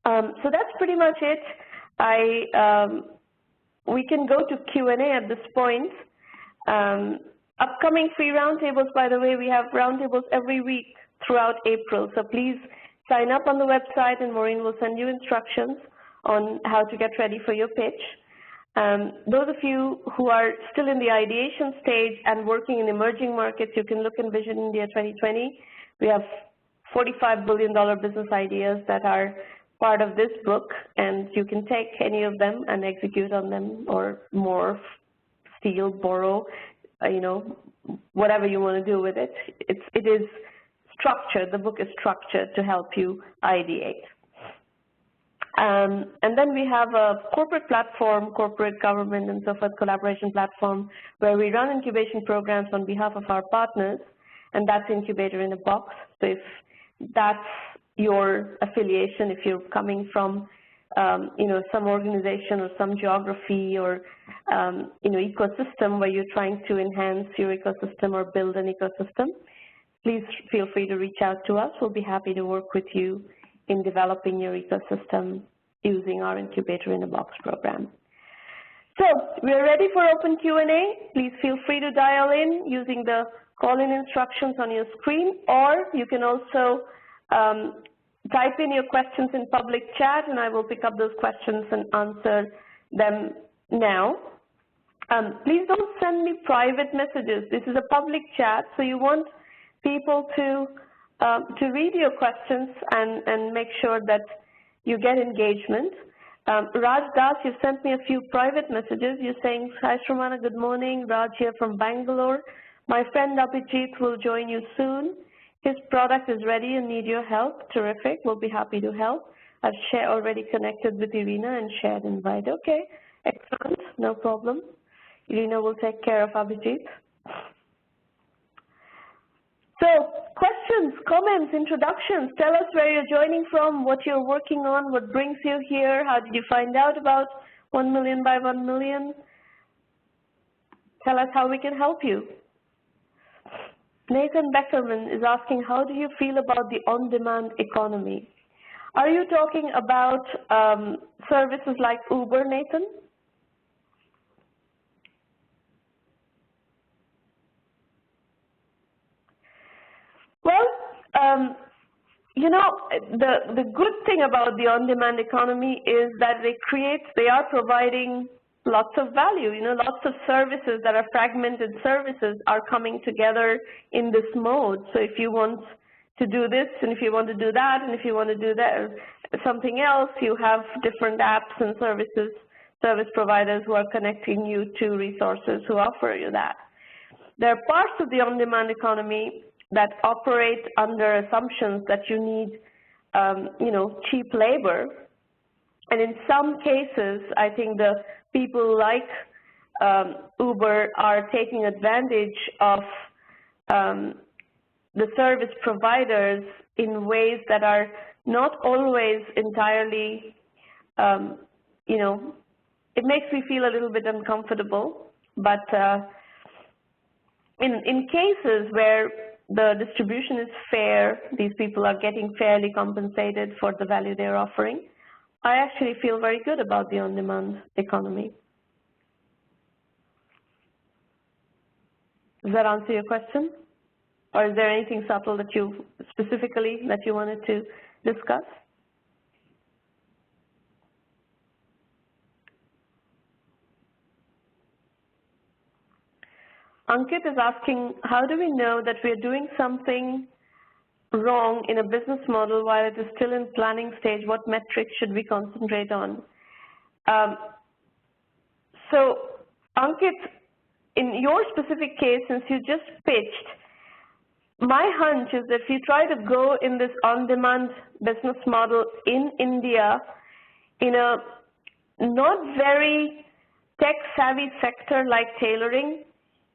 So that's pretty much it. We can go to Q&A at this point. Upcoming free roundtables, by the way, we have roundtables every week throughout April. So please sign up on the website, and Maureen will send you instructions on how to get ready for your pitch. Those of you who are still in the ideation stage and working in emerging markets, you can look in Vision India 2020. We have $45 billion business ideas that are part of this book, and you can take any of them and execute on them, or morph, steal, borrow, you know, whatever you want to do with it. It is structured, the book is structured to help you ideate. And then we have a corporate platform, corporate government and so forth collaboration platform, where we run incubation programs on behalf of our partners, and that's Incubator in a Box. So if that's your affiliation, if you're coming from you know, some organization or some geography or you know, ecosystem where you're trying to enhance your ecosystem or build an ecosystem, please feel free to reach out to us. We'll be happy to work with you in developing your ecosystem using our Incubator in a Box program. So we're ready for open Q&A. Please feel free to dial in using the call-in instructions on your screen, or you can also type in your questions in public chat, and I will pick up those questions and answer them now. Please don't send me private messages. This is a public chat, so you want people to read your questions and make sure that you get engagement. Raj Das, you've sent me a few private messages. You're saying, hi Shrumana, good morning. Raj here from Bangalore. My friend Abhijit will join you soon. His product is ready and need your help. Terrific, we'll be happy to help. I've already connected with Irina and shared invite. Okay, excellent, no problem. Irina will take care of Abhijit. So questions, comments, introductions, tell us where you're joining from, what you're working on, what brings you here, how did you find out about 1 million by 1 million? Tell us how we can help you. Nathan Beckerman is asking, how do you feel about the on-demand economy? Are you talking about services like Uber, Nathan? Well, you know, the good thing about the on-demand economy is that they are providing lots of value. You know, lots of services that are fragmented services are coming together in this mode. So if you want to do this, and if you want to do that, and if you want to do that, something else, you have different apps and services, service providers who are connecting you to resources who offer you that. There are parts of the on-demand economy that operate under assumptions that you need, you know, cheap labor. And in some cases, I think the people like Uber are taking advantage of the service providers in ways that are not always entirely, you know, it makes me feel a little bit uncomfortable. But in cases where the distribution is fair, these people are getting fairly compensated for the value they're offering, I actually feel very good about the on-demand economy. Does that answer your question? Or is there anything subtle that you specifically that you wanted to discuss? Ankit is asking, how do we know that we are doing something wrong in a business model while it is still in planning stage? What metrics should we concentrate on? So, Ankit, in your specific case, since you just pitched, my hunch is that if you try to go in this on-demand business model in India, in a not very tech-savvy sector like tailoring,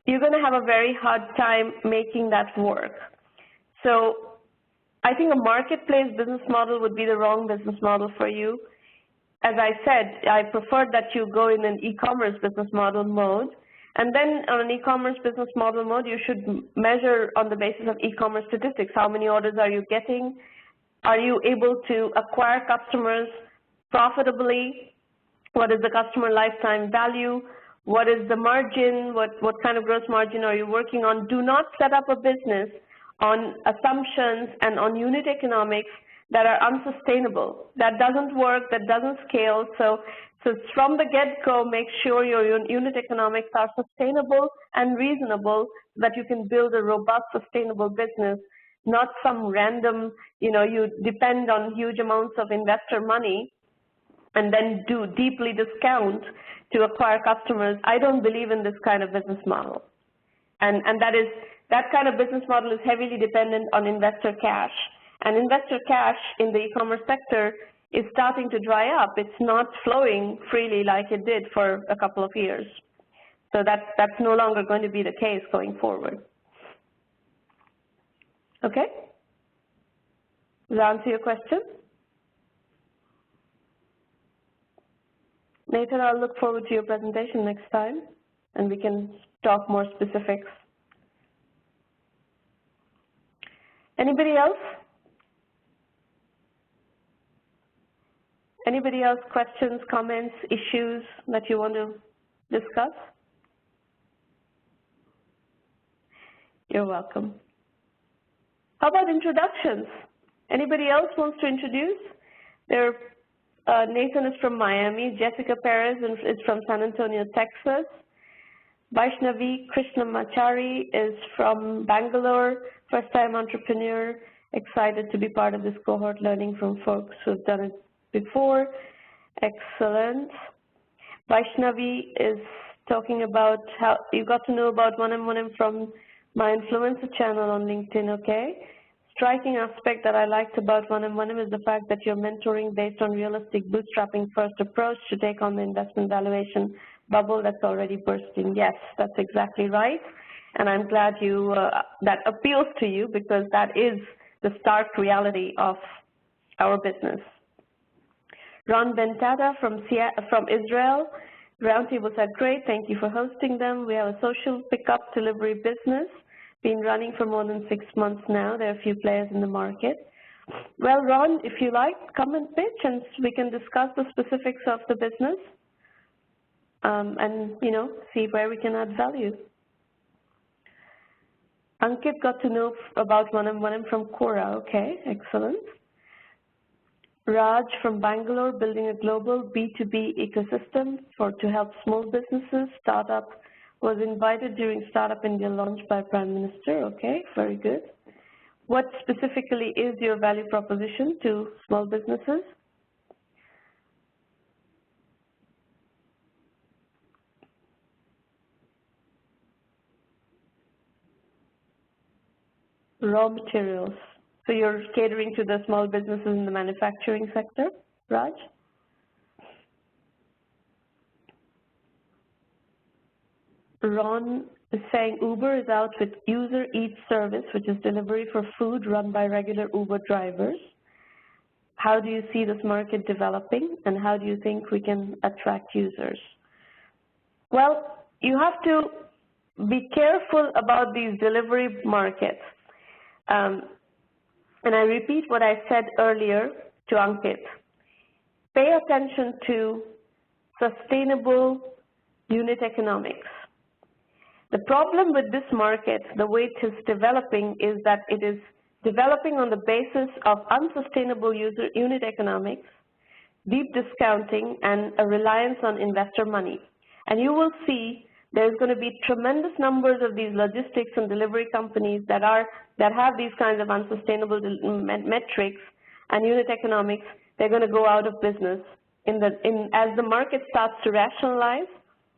you're going to have a very hard time making that work. So I think a marketplace business model would be the wrong business model for you. As I said, I prefer that you go in an e-commerce business model mode. And then on an e-commerce business model mode, you should measure on the basis of e-commerce statistics. How many orders are you getting? Are you able to acquire customers profitably? What is the customer lifetime value? What is the margin? What kind of gross margin are you working on? Do not set up a business on assumptions and on unit economics that are unsustainable. That doesn't work, that doesn't scale. So from the get-go, make sure your unit economics are sustainable and reasonable so that you can build a robust, sustainable business not some random, you depend on huge amounts of investor money and then do deeply discount to acquire customers. I don't believe in this kind of business model. And that kind of business model is heavily dependent on investor cash. And investor cash in the e-commerce sector is starting to dry up. It's not flowing freely like it did for a couple of years. So that's no longer going to be the case going forward. Okay? Does that answer your question? Nathan, I'll look forward to your presentation next time, and we can talk more specifics. Anybody else? Anybody else, questions, comments, issues that you want to discuss? You're welcome. How about introductions? Anybody else wants to introduce? Nathan is from Miami, Jessica Perez is from San Antonio, Texas. Vaishnavi Krishnamachari is from Bangalore, first-time entrepreneur, excited to be part of this cohort, learning from folks who have done it before. Excellent. Vaishnavi is talking about how you got to know about 1M1M from my influencer channel on LinkedIn, okay? Striking aspect that I liked about 1M1M is the fact that you're mentoring based on realistic bootstrapping first approach to take on the investment valuation bubble that's already bursting. Yes, that's exactly right. And I'm glad that appeals to you, because that is the stark reality of our business. Ron Bentata from Israel. Roundtable said, great, thank you for hosting them. We have a social pickup delivery business, been running for more than 6 months now. There are a few players in the market. Well, Ron, if you like, come and pitch, and we can discuss the specifics of the business and, see where we can add value. Ankit got to know about 1M1M from Quora. Okay, excellent. Raj from Bangalore, building a global B2B ecosystem to help small businesses. Startup was invited during Startup India launch by Prime Minister. Okay, very good. What specifically is your value proposition to small businesses? Raw materials. So you're catering to the small businesses in the manufacturing sector, Raj? Ron is saying Uber is out with User Eats service, which is delivery for food run by regular Uber drivers. How do you see this market developing, and how do you think we can attract users? Well, you have to be careful about these delivery markets. And I repeat what I said earlier to Ankit. Pay attention to sustainable unit economics. The problem with this market, the way it is developing, is that it is developing on the basis of unsustainable unit economics, deep discounting, and a reliance on investor money. And you will see there's going to be tremendous numbers of these logistics and delivery companies that have these kinds of unsustainable metrics and unit economics. They're going to go out of business. As the market starts to rationalize,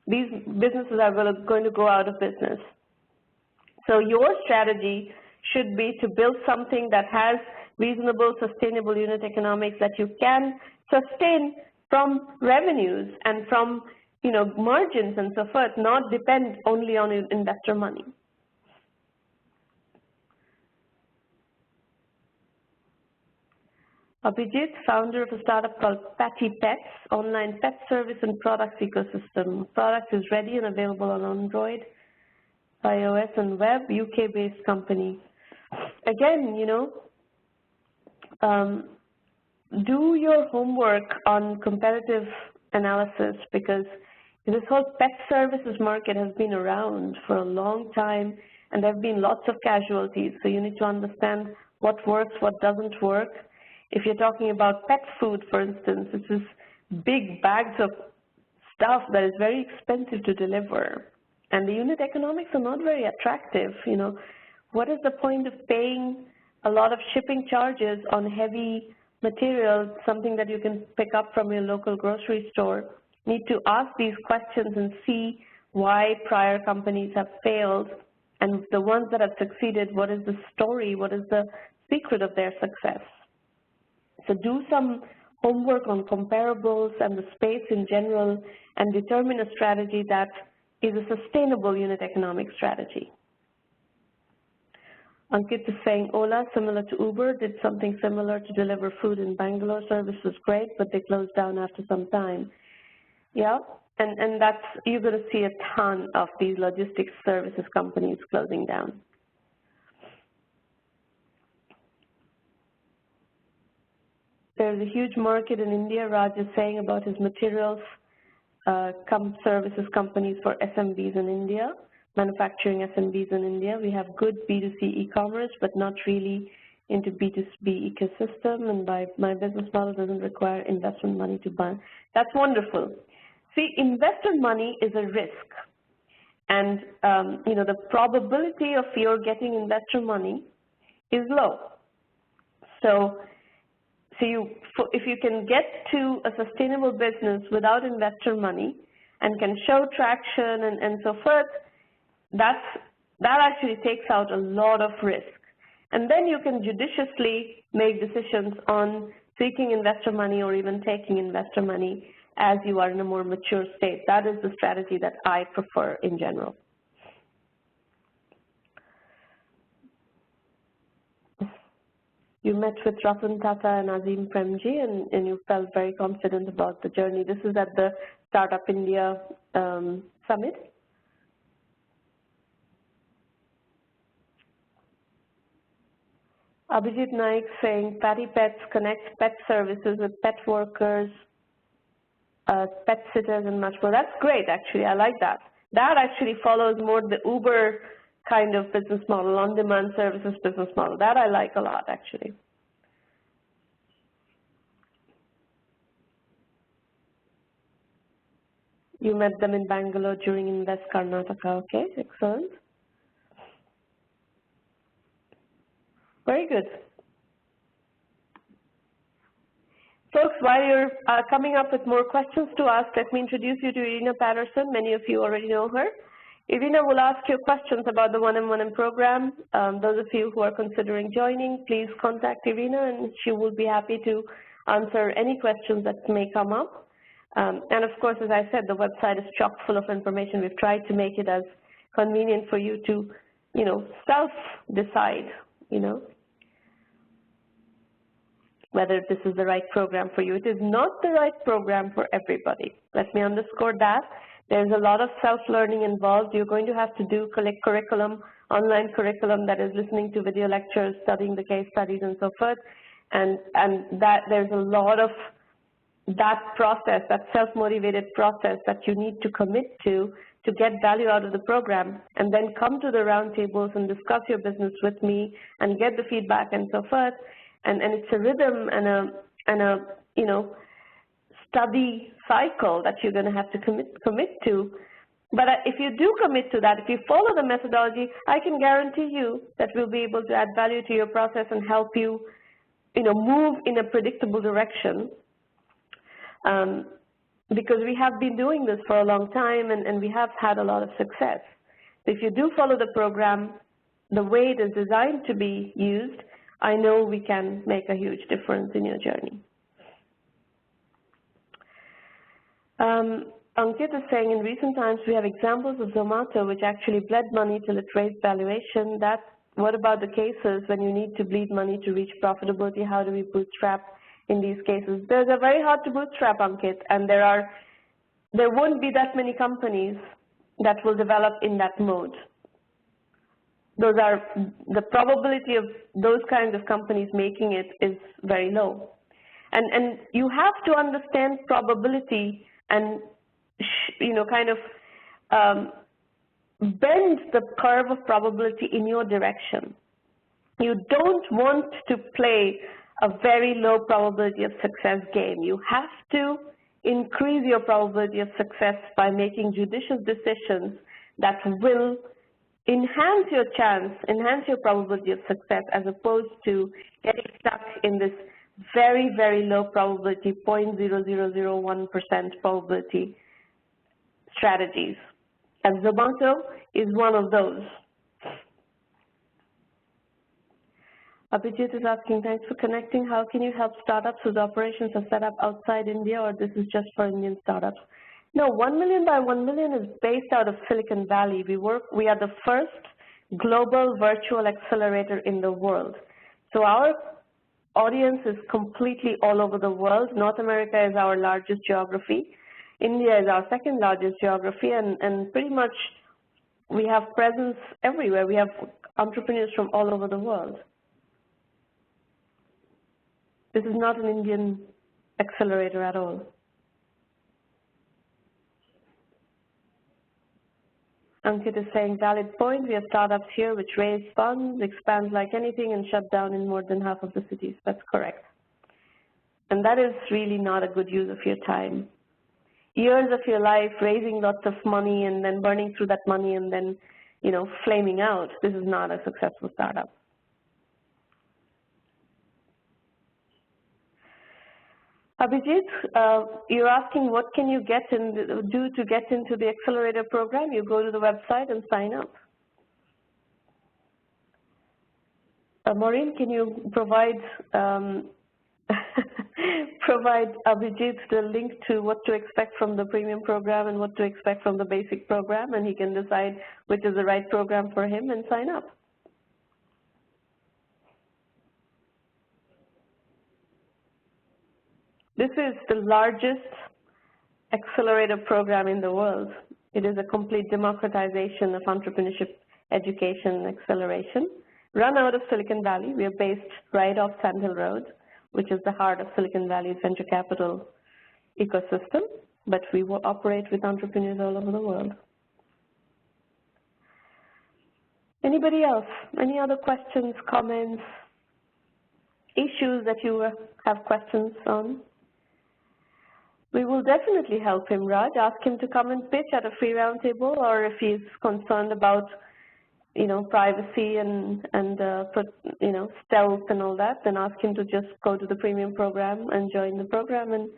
these businesses are going to go out of business. So your strategy should be to build something that has reasonable, sustainable unit economics that you can sustain from revenues and from margins and so forth, not depend only on investor money. Abhijit, founder of a startup called Patty Pets, online pet service and products ecosystem. Product is ready and available on Android, iOS, and web, UK-based company. Again, do your homework on competitive analysis, because this whole pet services market has been around for a long time, and there have been lots of casualties. So you need to understand what works, what doesn't work. If you're talking about pet food, for instance, it's this big bags of stuff that is very expensive to deliver, and the unit economics are not very attractive. What is the point of paying a lot of shipping charges on heavy materials, something that you can pick up from your local grocery store, need to ask these questions and see why prior companies have failed, and the ones that have succeeded, what is the story, what is the secret of their success. So do some homework on comparables and the space in general and determine a strategy that is a sustainable unit economic strategy. Ankit is saying Ola, similar to Uber, did something similar to deliver food in Bangalore. Service was great, but they closed down after some time. Yeah, and that's, you're going to see a ton of these logistics services companies closing down. There's a huge market in India. Raj is saying about his materials services companies for SMBs in India, manufacturing SMBs in India. We have good B2C e-commerce, but not really into B2B ecosystem, and my business model doesn't require investment money to buy. That's wonderful. See, investor money is a risk, and you know, the probability of your getting investor money is low. So if you can get to a sustainable business without investor money and can show traction and so forth, that actually takes out a lot of risk. And then you can judiciously make decisions on seeking investor money or even taking investor money as you are in a more mature state. That is the strategy that I prefer in general. You met with Ratan Tata and Azim Premji, and you felt very confident about the journey. This is at the Startup India Summit. Abhijit Naik saying Patty Pets connects pet services with pet workers, pet sitters, and much more. That's great, actually. I like that. That actually follows more the Uber kind of business model, on-demand services business model. That I like a lot, actually. You met them in Bangalore during Invest Karnataka. Okay, excellent. Very good. Folks, while you're coming up with more questions to ask, let me introduce you to Irina Patterson. Many of you already know her. Irina will ask you questions about the 1M1M program. Those of you who are considering joining, please contact Irina, and she will be happy to answer any questions that may come up. And of course, as I said, the website is chock full of information. We've tried to make it as convenient for you to, you know, self-decide, you know, whether this is the right program for you. It is not the right program for everybody. Let me underscore that. There's a lot of self-learning involved. You're going to have to do curriculum, online curriculum that is listening to video lectures, studying the case studies, and so forth. And that there's a lot of that process, that self-motivated process that you need to commit to get value out of the program, and then come to the roundtables and discuss your business with me and get the feedback and so forth. And it's a rhythm and a you know, study cycle that you're going to have to commit to. But if you do commit to that, if you follow the methodology, I can guarantee you that we'll be able to add value to your process and help you, you know, move in a predictable direction. Because we have been doing this for a long time, and we have had a lot of success. If you do follow the program the way it is designed to be used, I know we can make a huge difference in your journey. Ankit is saying, in recent times, we have examples of Zomato which actually bled money till it raised valuation. What about the cases when you need to bleed money to reach profitability? How do we bootstrap in these cases? Those are very hard to bootstrap, Ankit, and there won't be that many companies that will develop in that mode. The probability of those kinds of companies making it is very low. And you have to understand probability and, you know, kind of bend the curve of probability in your direction. You don't want to play a very low probability of success game. You have to increase your probability of success by making judicious decisions that will enhance your chance, enhance your probability of success, as opposed to getting stuck in this very, very low probability, 0.0001% probability strategies. And Zomato is one of those. Abhijit is asking, thanks for connecting. How can you help startups whose operations are set up outside India, or this is just for Indian startups? No, 1 million by 1 million is based out of Silicon Valley. We are the first global virtual accelerator in the world. So our audience is completely all over the world. North America is our largest geography. India is our second largest geography, and pretty much we have presence everywhere. We have entrepreneurs from all over the world. This is not an Indian accelerator at all. Ankit is saying, valid point. We have startups here which raise funds, expand like anything, and shut down in more than half of the cities. That's correct. And that is really not a good use of your time. Years of your life raising lots of money and then burning through that money and then, you know, flaming out. This is not a successful startup. Abhijit, you're asking what can you do to get into the accelerator program? You go to the website and sign up. Maureen, can you provide provide Abhijit the link to what to expect from the premium program and what to expect from the basic program, and he can decide which is the right program for him and sign up. This is the largest accelerator program in the world. It is a complete democratization of entrepreneurship, education, and acceleration. Run out of Silicon Valley. We are based right off Sand Hill Road, which is the heart of Silicon Valley's venture capital ecosystem, but we will operate with entrepreneurs all over the world. Anybody else? Any other questions, comments, issues that you have questions on? We will definitely help him, Raj. Ask him to come and pitch at a free roundtable, or if he's concerned about, you know, privacy and you know, stealth and all that, then ask him to just go to the premium program and join the program, and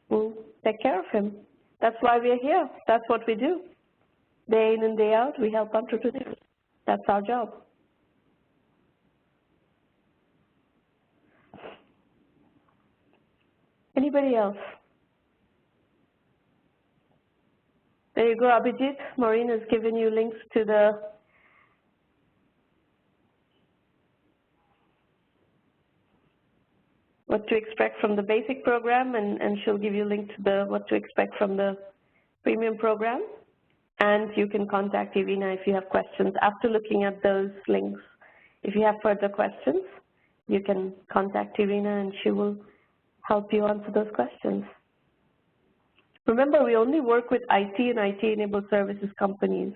we'll take care of him. That's why we're here. That's what we do. Day in and day out, we help entrepreneurs. That's our job. Anybody else? There you go, Abhijit. Maureen has given you links to the what to expect from the basic program, and she'll give you a link to the what to expect from the premium program. And you can contact Irina if you have questions. After looking at those links, if you have further questions, you can contact Irina and she will help you answer those questions. Remember, we only work with IT and IT-enabled services companies.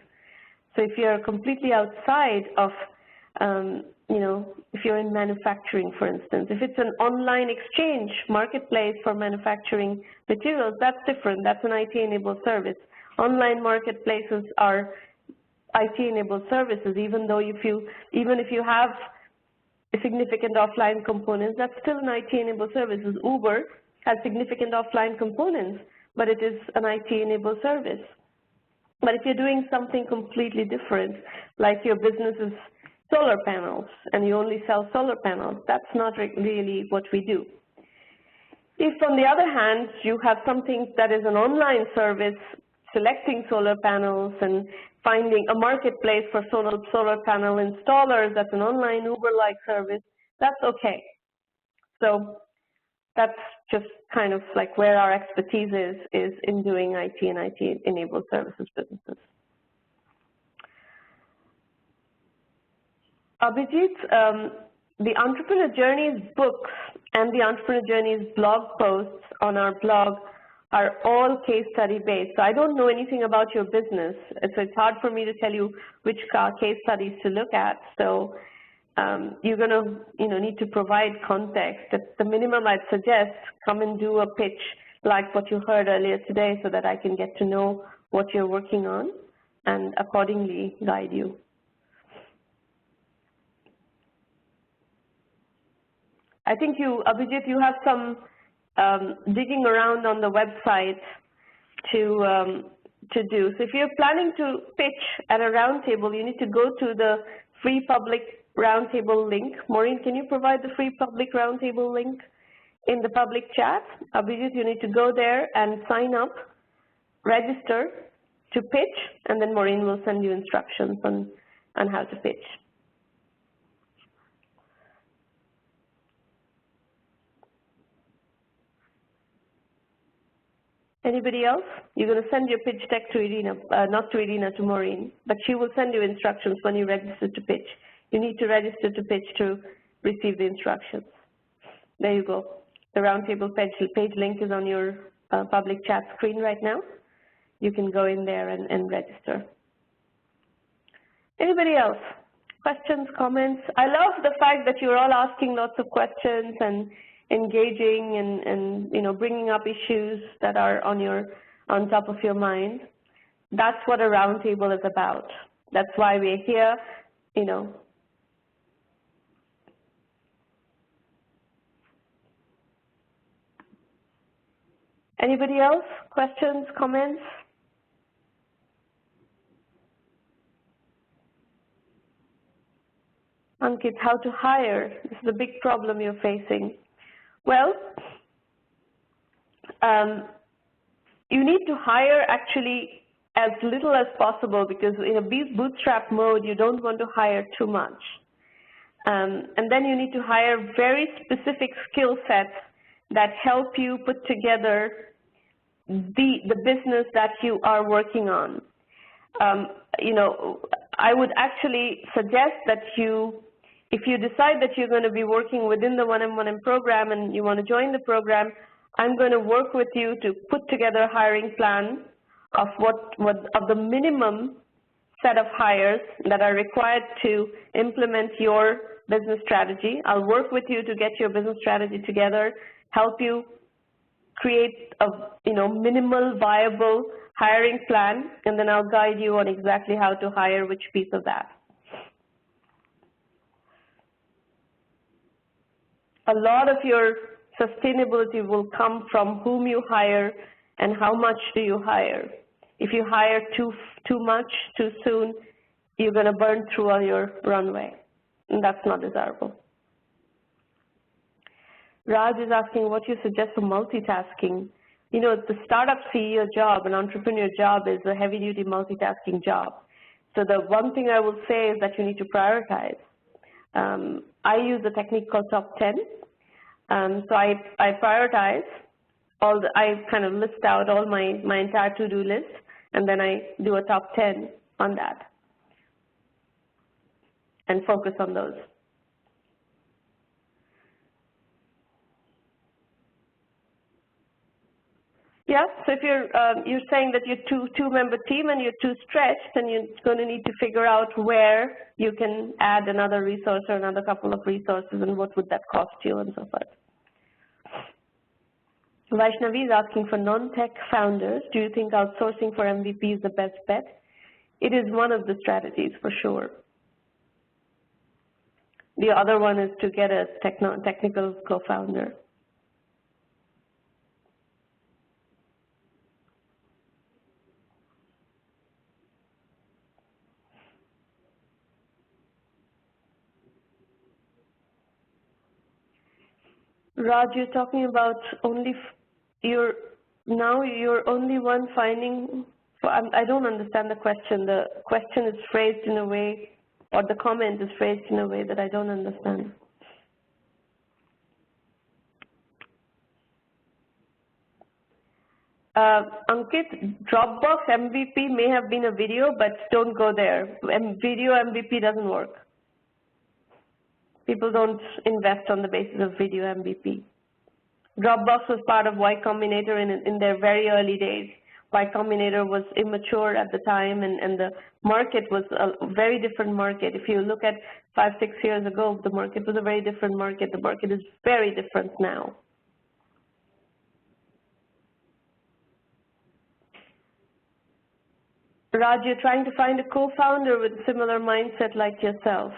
So if you're completely outside of, you know, if you're in manufacturing, for instance, if it's an online exchange marketplace for manufacturing materials, that's different. That's an IT-enabled service. Online marketplaces are IT-enabled services, even if you have significant offline components, that's still an IT-enabled service. Uber has significant offline components, but it is an IT-enabled service. But if you're doing something completely different, like your business is solar panels and you only sell solar panels, that's not really what we do. If, on the other hand, you have something that is an online service, selecting solar panels and finding a marketplace for solar panel installers, that's an online Uber-like service, that's okay. So that's just kind of like where our expertise is in doing IT and IT-enabled services businesses. Abhijit, the Entrepreneur Journeys books and the Entrepreneur Journeys blog posts on our blog are all case study based. So I don't know anything about your business, so it's hard for me to tell you which case studies to look at. So you're going to need to provide context. At the minimum, I'd suggest come and do a pitch like what you heard earlier today, so that I can get to know what you're working on and accordingly guide you. I think you, Abhijit, you have some digging around on the website to do. So if you're planning to pitch at a roundtable, you need to go to the free public roundtable link. Maureen, can you provide the free public roundtable link in the public chat? Abhijit, you need to go there and sign up, register to pitch, and then Maureen will send you instructions on how to pitch. Anybody else? You're going to send your pitch deck to Irina, not to Irina, to Maureen, but she will send you instructions when you register to pitch. You need to register to pitch to receive the instructions. There you go. The roundtable page link is on your public chat screen right now. You can go in there and register. Anybody else? Questions, comments? I love the fact that you're all asking lots of questions and engaging and you know, bringing up issues that are on top of your mind. That's what a roundtable is about. That's why we're here, you know. Anybody else? Questions, comments? Ankit, how to hire? This is a big problem you're facing. Well, you need to hire actually as little as possible, because in a bootstrap mode, you don't want to hire too much. And then you need to hire very specific skill sets that help you put together the business that you are working on. You know, I would actually suggest that if you decide that you're going to be working within the 1M1M program and you want to join the program, I'm going to work with you to put together a hiring plan of of the minimum set of hires that are required to implement your business strategy. I'll work with you to get your business strategy together, help you create a minimal viable hiring plan, and then I'll guide you on exactly how to hire which piece of that. A lot of your sustainability will come from whom you hire and how much do you hire. If you hire too much, too soon, you're going to burn through all your runway, and that's not desirable. Raj is asking what you suggest for multitasking. You know, the startup CEO job, an entrepreneur job, is a heavy-duty multitasking job. So the one thing I will say is that you need to prioritize. I use a technique called top 10. So I prioritize I kind of list out all my entire to-do list, and then I do a top 10 on that and focus on those. Yeah, so if you're saying that you're two-member team and you're too stretched, then you're going to need to figure out where you can add another resource or another couple of resources, and what would that cost you, and so forth. Vaishnavi is asking for non-tech founders. Do you think outsourcing for MVP is the best bet? It is one of the strategies for sure. The other one is to get a technical co-founder. Raj, you're talking about you're only one finding. I don't understand the question. The question is phrased in a way, or the comment is phrased in a way that I don't understand. Ankit, Dropbox MVP may have been a video, but don't go there. Video MVP doesn't work. People don't invest on the basis of video MVP. Dropbox was part of Y Combinator in their very early days. Y Combinator was immature at the time, and the market was a very different market. If you look at 5-6 years ago, the market was a very different market. The market is very different now. Raj, you're trying to find a co-founder with a similar mindset like yourself.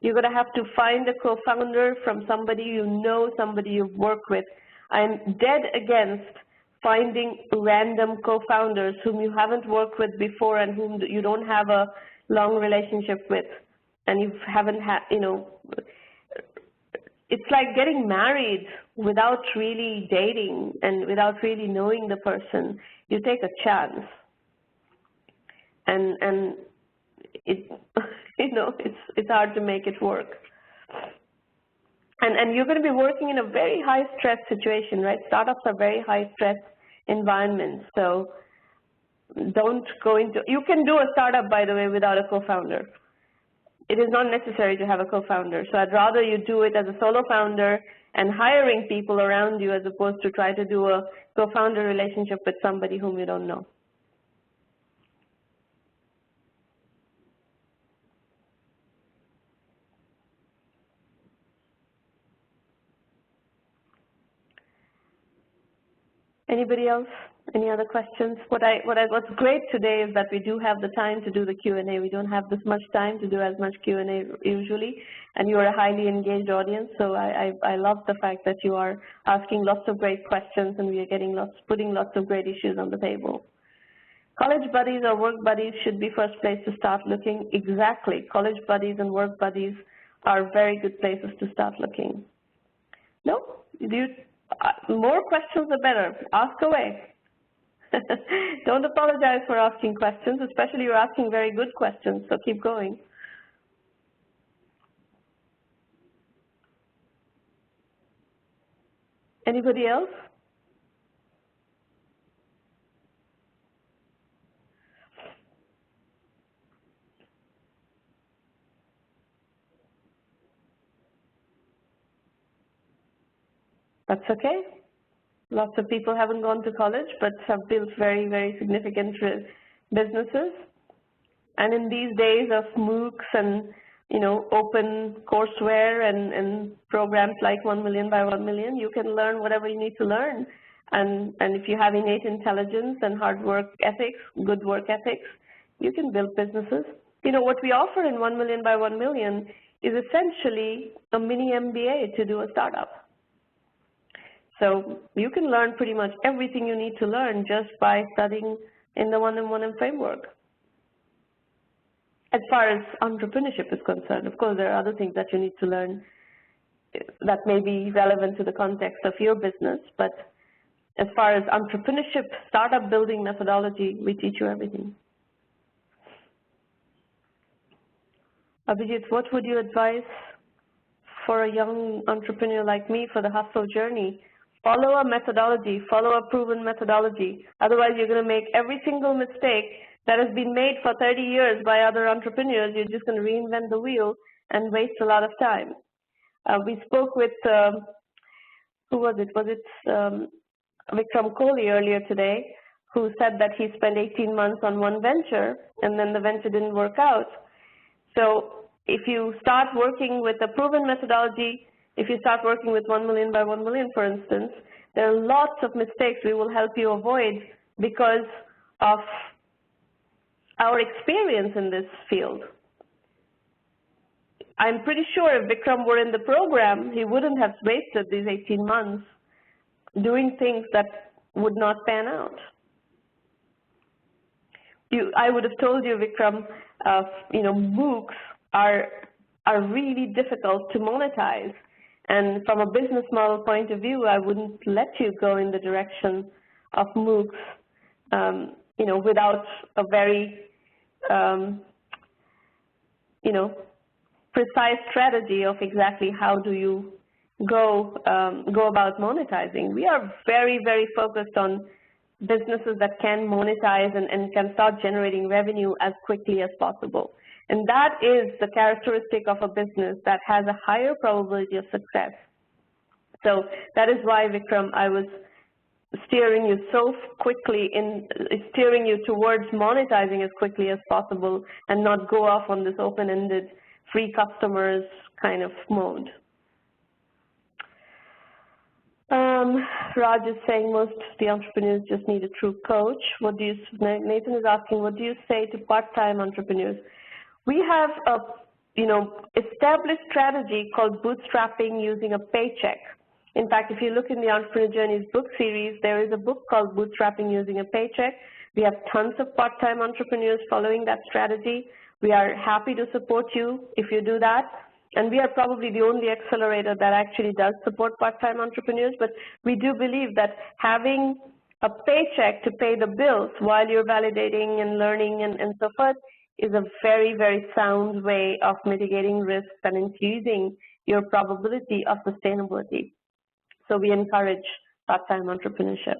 You're going to have to find a co-founder from somebody you know, somebody you've worked with. I'm dead against finding random co-founders whom you haven't worked with before and whom you don't have a long relationship with, and you haven't had, you know, it's like getting married without really dating and without really knowing the person. You take a chance, and it, you know, it's hard to make it work. And you're going to be working in a very high stress situation, right? Startups are very high stress environments, so don't go into. You can do a startup, by the way, without a co-founder. It is not necessary to have a co-founder. So I'd rather you do it as a solo founder and hiring people around you as opposed to try to do a co-founder relationship with somebody whom you don't know. Anybody else? Any other questions? What's great today is that we do have the time to do the Q&A. We don't have this much time to do as much Q&A usually, and you are a highly engaged audience, so I love the fact that you are asking lots of great questions and we are putting lots of great issues on the table. College buddies or work buddies should be first place to start looking. Exactly. College buddies and work buddies are very good places to start looking. No? More questions are better. Ask away. Don't apologize for asking questions, especially you're asking very good questions, so keep going. Anybody else? That's okay. Lots of people haven't gone to college but have built very, very significant businesses. And in these days of MOOCs and, you know, open courseware and programs like 1 million by 1 million, you can learn whatever you need to learn. And if you have innate intelligence and hard work ethics, good work ethics, you can build businesses. You know, what we offer in 1 million by 1 million is essentially a mini MBA to do a startup. So you can learn pretty much everything you need to learn just by studying in the 1M1M framework. As far as entrepreneurship is concerned, of course, there are other things that you need to learn that may be relevant to the context of your business, but as far as entrepreneurship, startup building methodology, we teach you everything. Abhijit, what would you advise for a young entrepreneur like me for the hustle journey? Follow a methodology, follow a proven methodology. Otherwise, you're going to make every single mistake that has been made for 30 years by other entrepreneurs. You're just going to reinvent the wheel and waste a lot of time. We spoke with, who was it? Was it Vikram Kohli earlier today, who said that he spent 18 months on one venture and then the venture didn't work out. So if you start working with a proven methodology, if you start working with 1 million by 1 million, for instance, there are lots of mistakes we will help you avoid because of our experience in this field. I'm pretty sure if Vikram were in the program, he wouldn't have wasted these 18 months doing things that would not pan out. I would have told you, Vikram, you know, MOOCs are really difficult to monetize. And from a business model point of view, I wouldn't let you go in the direction of MOOCs, you know, without a very, you know, precise strategy of exactly how do you go about monetizing. We are very, very focused on businesses that can monetize and can start generating revenue as quickly as possible. And that is the characteristic of a business that has a higher probability of success. So that is why, Vikram, I was steering you so quickly steering you towards monetizing as quickly as possible and not go off on this open-ended free customers kind of mode. Raj is saying most of the entrepreneurs just need a true coach. Nathan is asking, what do you say to part-time entrepreneurs? We have established strategy called bootstrapping using a paycheck. In fact, if you look in the Entrepreneur Journeys book series, there is a book called Bootstrapping Using a Paycheck. We have tons of part-time entrepreneurs following that strategy. We are happy to support you if you do that. And we are probably the only accelerator that actually does support part-time entrepreneurs, but we do believe that having a paycheck to pay the bills while you're validating and learning and so forth is a very, very sound way of mitigating risks and increasing your probability of sustainability. So we encourage part-time entrepreneurship.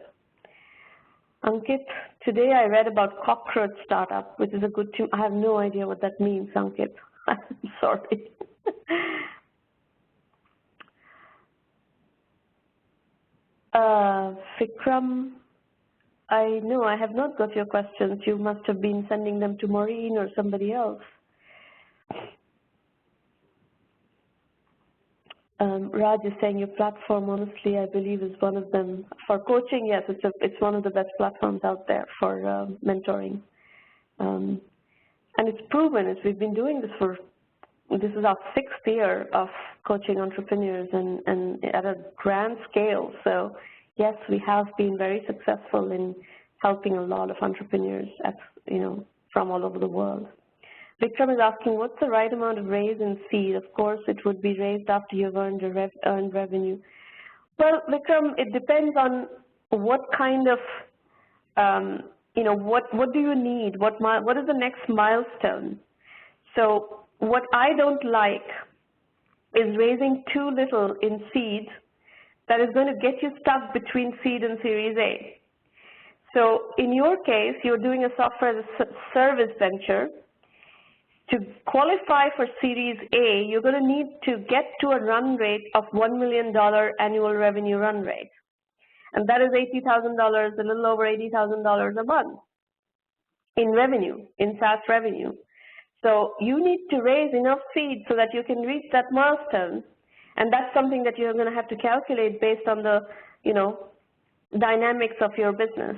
Ankit, today I read about cockroach startup, which is a good team. I have no idea what that means, Ankit. I'm sorry. Vikram, I have not got your questions. You must have been sending them to Maureen or somebody else. Raj is saying your platform, honestly, I believe is one of them. For coaching, yes, it's one of the best platforms out there for mentoring. And it's proven, we've been doing this this is our 6th year of coaching entrepreneurs and at a grand scale. So yes, we have been very successful in helping a lot of entrepreneurs from all over the world. Vikram is asking, what's the right amount of raise in seed? Of course, it would be raised after you've earned revenue. Well, Vikram, it depends on what kind of, what do you need? What is the next milestone? So what I don't like is raising too little in seed that is going to get you stuck between seed and Series A. So in your case, you're doing a software as a service venture. To qualify for Series A, you're going to need to get to a run rate of $1 million annual revenue run rate. And that is $80,000, a little over $80,000 a month in revenue, in SaaS revenue. So you need to raise enough seed so that you can reach that milestone. And that's something that you're going to have to calculate based on the, dynamics of your business.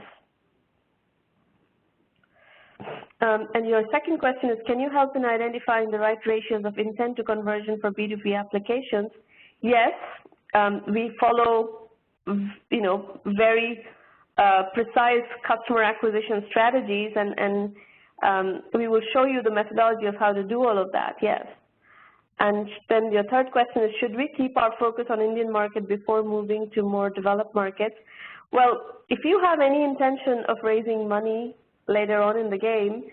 And your second question is, can you help in identifying the right ratios of intent to conversion for B2B applications? Yes, we follow, very precise customer acquisition strategies, and we will show you the methodology of how to do all of that, yes. And then your third question is, should we keep our focus on Indian market before moving to more developed markets? Well, if you have any intention of raising money later on in the game,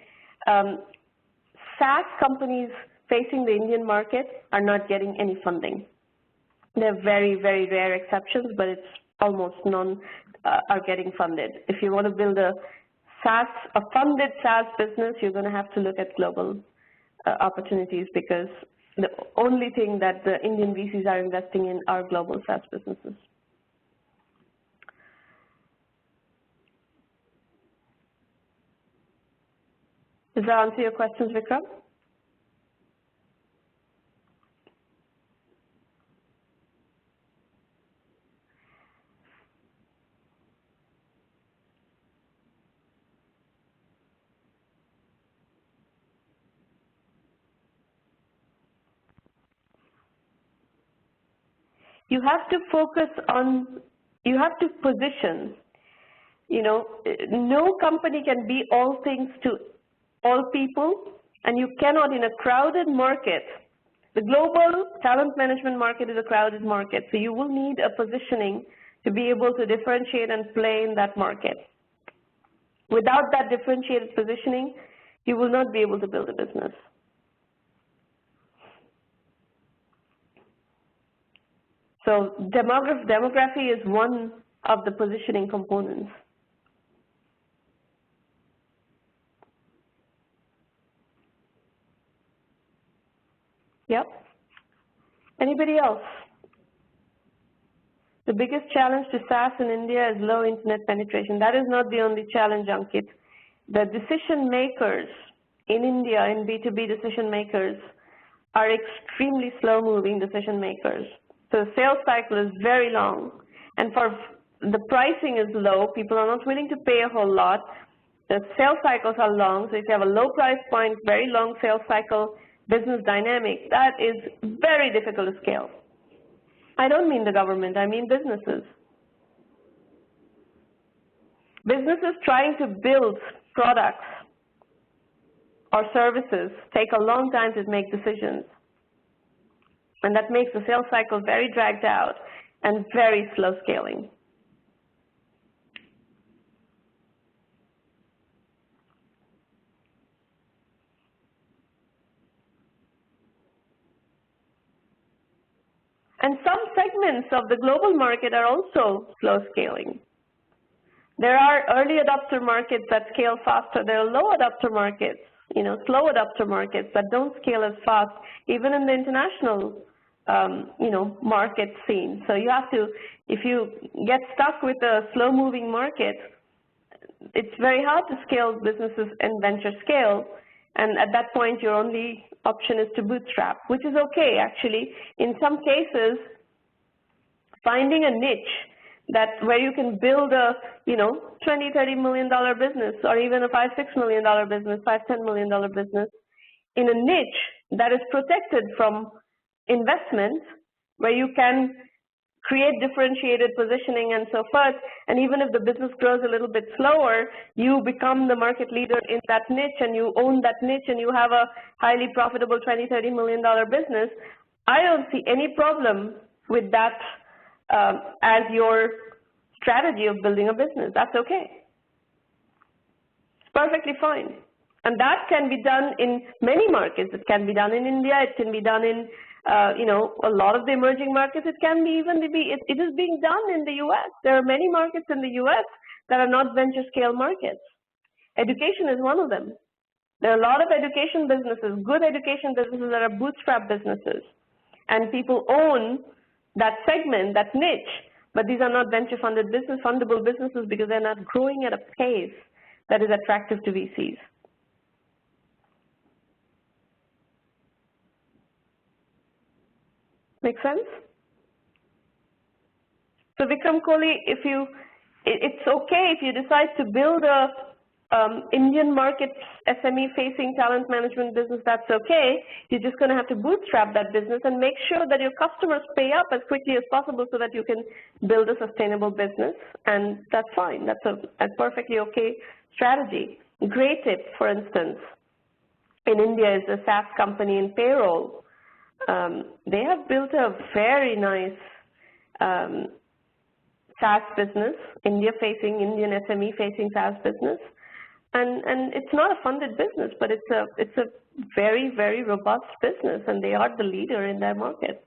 SaaS companies facing the Indian market are not getting any funding. There are very, very rare exceptions, but it's almost none are getting funded. If you want to build a funded SaaS business, you're going to have to look at global opportunities, because the only thing that the Indian VCs are investing in are global SaaS businesses. Does that answer your questions, Vikram? You have to focus on, you have to position, no company can be all things to all people, and you cannot in a crowded market. The global talent management market is a crowded market, so you will need a positioning to be able to differentiate and play in that market. Without that differentiated positioning, you will not be able to build a business. So demography is one of the positioning components. Yep. Anybody else? The biggest challenge to SaaS in India is low internet penetration. That is not the only challenge, Ankit. The decision makers in India, in B2B decision makers, are extremely slow moving decision makers. So the sales cycle is very long, and the pricing is low. People are not willing to pay a whole lot. The sales cycles are long, so if you have a low price point, very long sales cycle, business dynamic, that is very difficult to scale. I don't mean the government, I mean businesses. Businesses trying to build products or services take a long time to make decisions. And that makes the sales cycle very dragged out and very slow scaling. And some segments of the global market are also slow scaling. There are early adopter markets that scale faster. There are low adopter markets, slow adopter markets that don't scale as fast, even in the international, market scene. So you have to, if you get stuck with a slow-moving market, it's very hard to scale businesses in venture scale. And at that point, your only option is to bootstrap, which is okay, actually. In some cases, finding a niche where you can build a, $20, $30 million business, or even a $5, $6 million business, $5, $10 million business, in a niche that is protected from investment, where you can create differentiated positioning and so forth, and even if the business grows a little bit slower, you become the market leader in that niche, and you own that niche, and you have a highly profitable $20, $30 million business. I don't see any problem with that as your strategy of building a business. That's okay. It's perfectly fine. And that can be done in many markets. It can be done in India. It can be done in a lot of the emerging markets. It is being done in the U.S. There are many markets in the U.S. that are not venture scale markets. Education is one of them. There are a lot of education businesses, good education businesses that are bootstrap businesses. And people own that segment, that niche, but these are not venture fundable businesses because they're not growing at a pace that is attractive to VCs. Make sense? So Vikram Kohli, it's okay if you decide to build a Indian market SME-facing talent management business, that's okay. You're just going to have to bootstrap that business and make sure that your customers pay up as quickly as possible so that you can build a sustainable business, and that's fine. That's a perfectly okay strategy. Great tip, for instance, in India is a SaaS company in payroll. They have built a very nice SaaS business, Indian SME-facing SaaS business. And it's not a funded business, but it's a very, very robust business, and they are the leader in their market.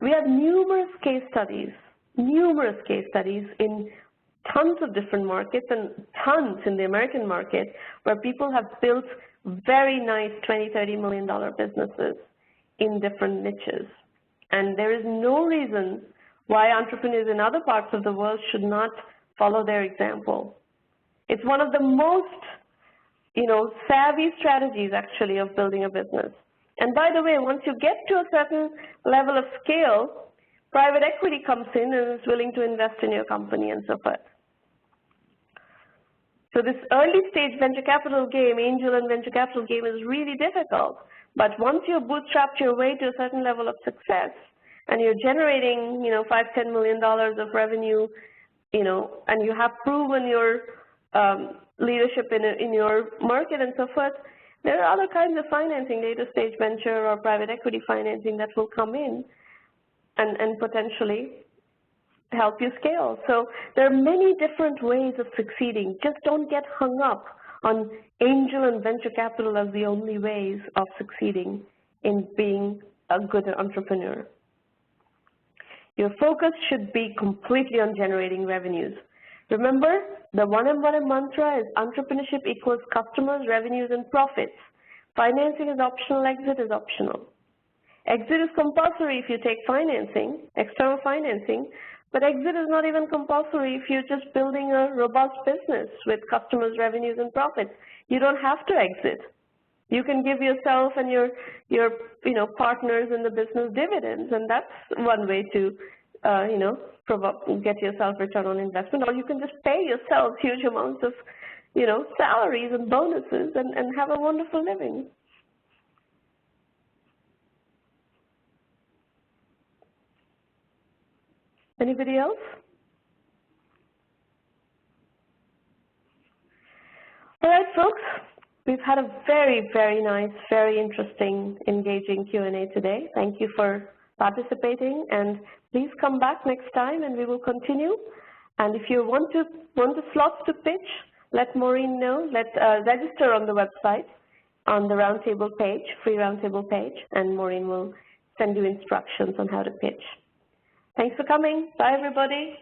We have numerous case studies in tons of different markets and tons in the American market where people have built very nice $20, $30 million businesses in different niches. And there is no reason why entrepreneurs in other parts of the world should not follow their example. It's one of the most, savvy strategies actually of building a business. And by the way, once you get to a certain level of scale, private equity comes in and is willing to invest in your company and so forth. So this early stage venture capital game, angel and venture capital game, is really difficult. But once you've bootstrapped your way to a certain level of success and you're generating, $5, $10 million of revenue, and you have proven your leadership in your market and so forth, there are other kinds of financing, later stage venture or private equity financing that will come in and potentially help you scale. So there are many different ways of succeeding. Just don't get hung up on angel and venture capital as the only ways of succeeding in being a good entrepreneur. Your focus should be completely on generating revenues. Remember, the 1M1M mantra is entrepreneurship equals customers, revenues, and profits. Financing is optional, exit is optional. Exit is compulsory if you take financing, external financing, but exit is not even compulsory if you're just building a robust business with customers, revenues, and profits. You don't have to exit. You can give yourself and your partners in the business dividends, and that's one way to you know, get yourself return on investment, or you can just pay yourself huge amounts of, you know, salaries and bonuses and have a wonderful living. Anybody else? All right, folks, we've had a very, very nice, very interesting, engaging Q&A today. Thank you for participating, and please come back next time and we will continue. And if you want the slots to pitch, let Maureen know. Register on the website, on the Roundtable page, free Roundtable page, and Maureen will send you instructions on how to pitch. Thanks for coming. Bye, everybody.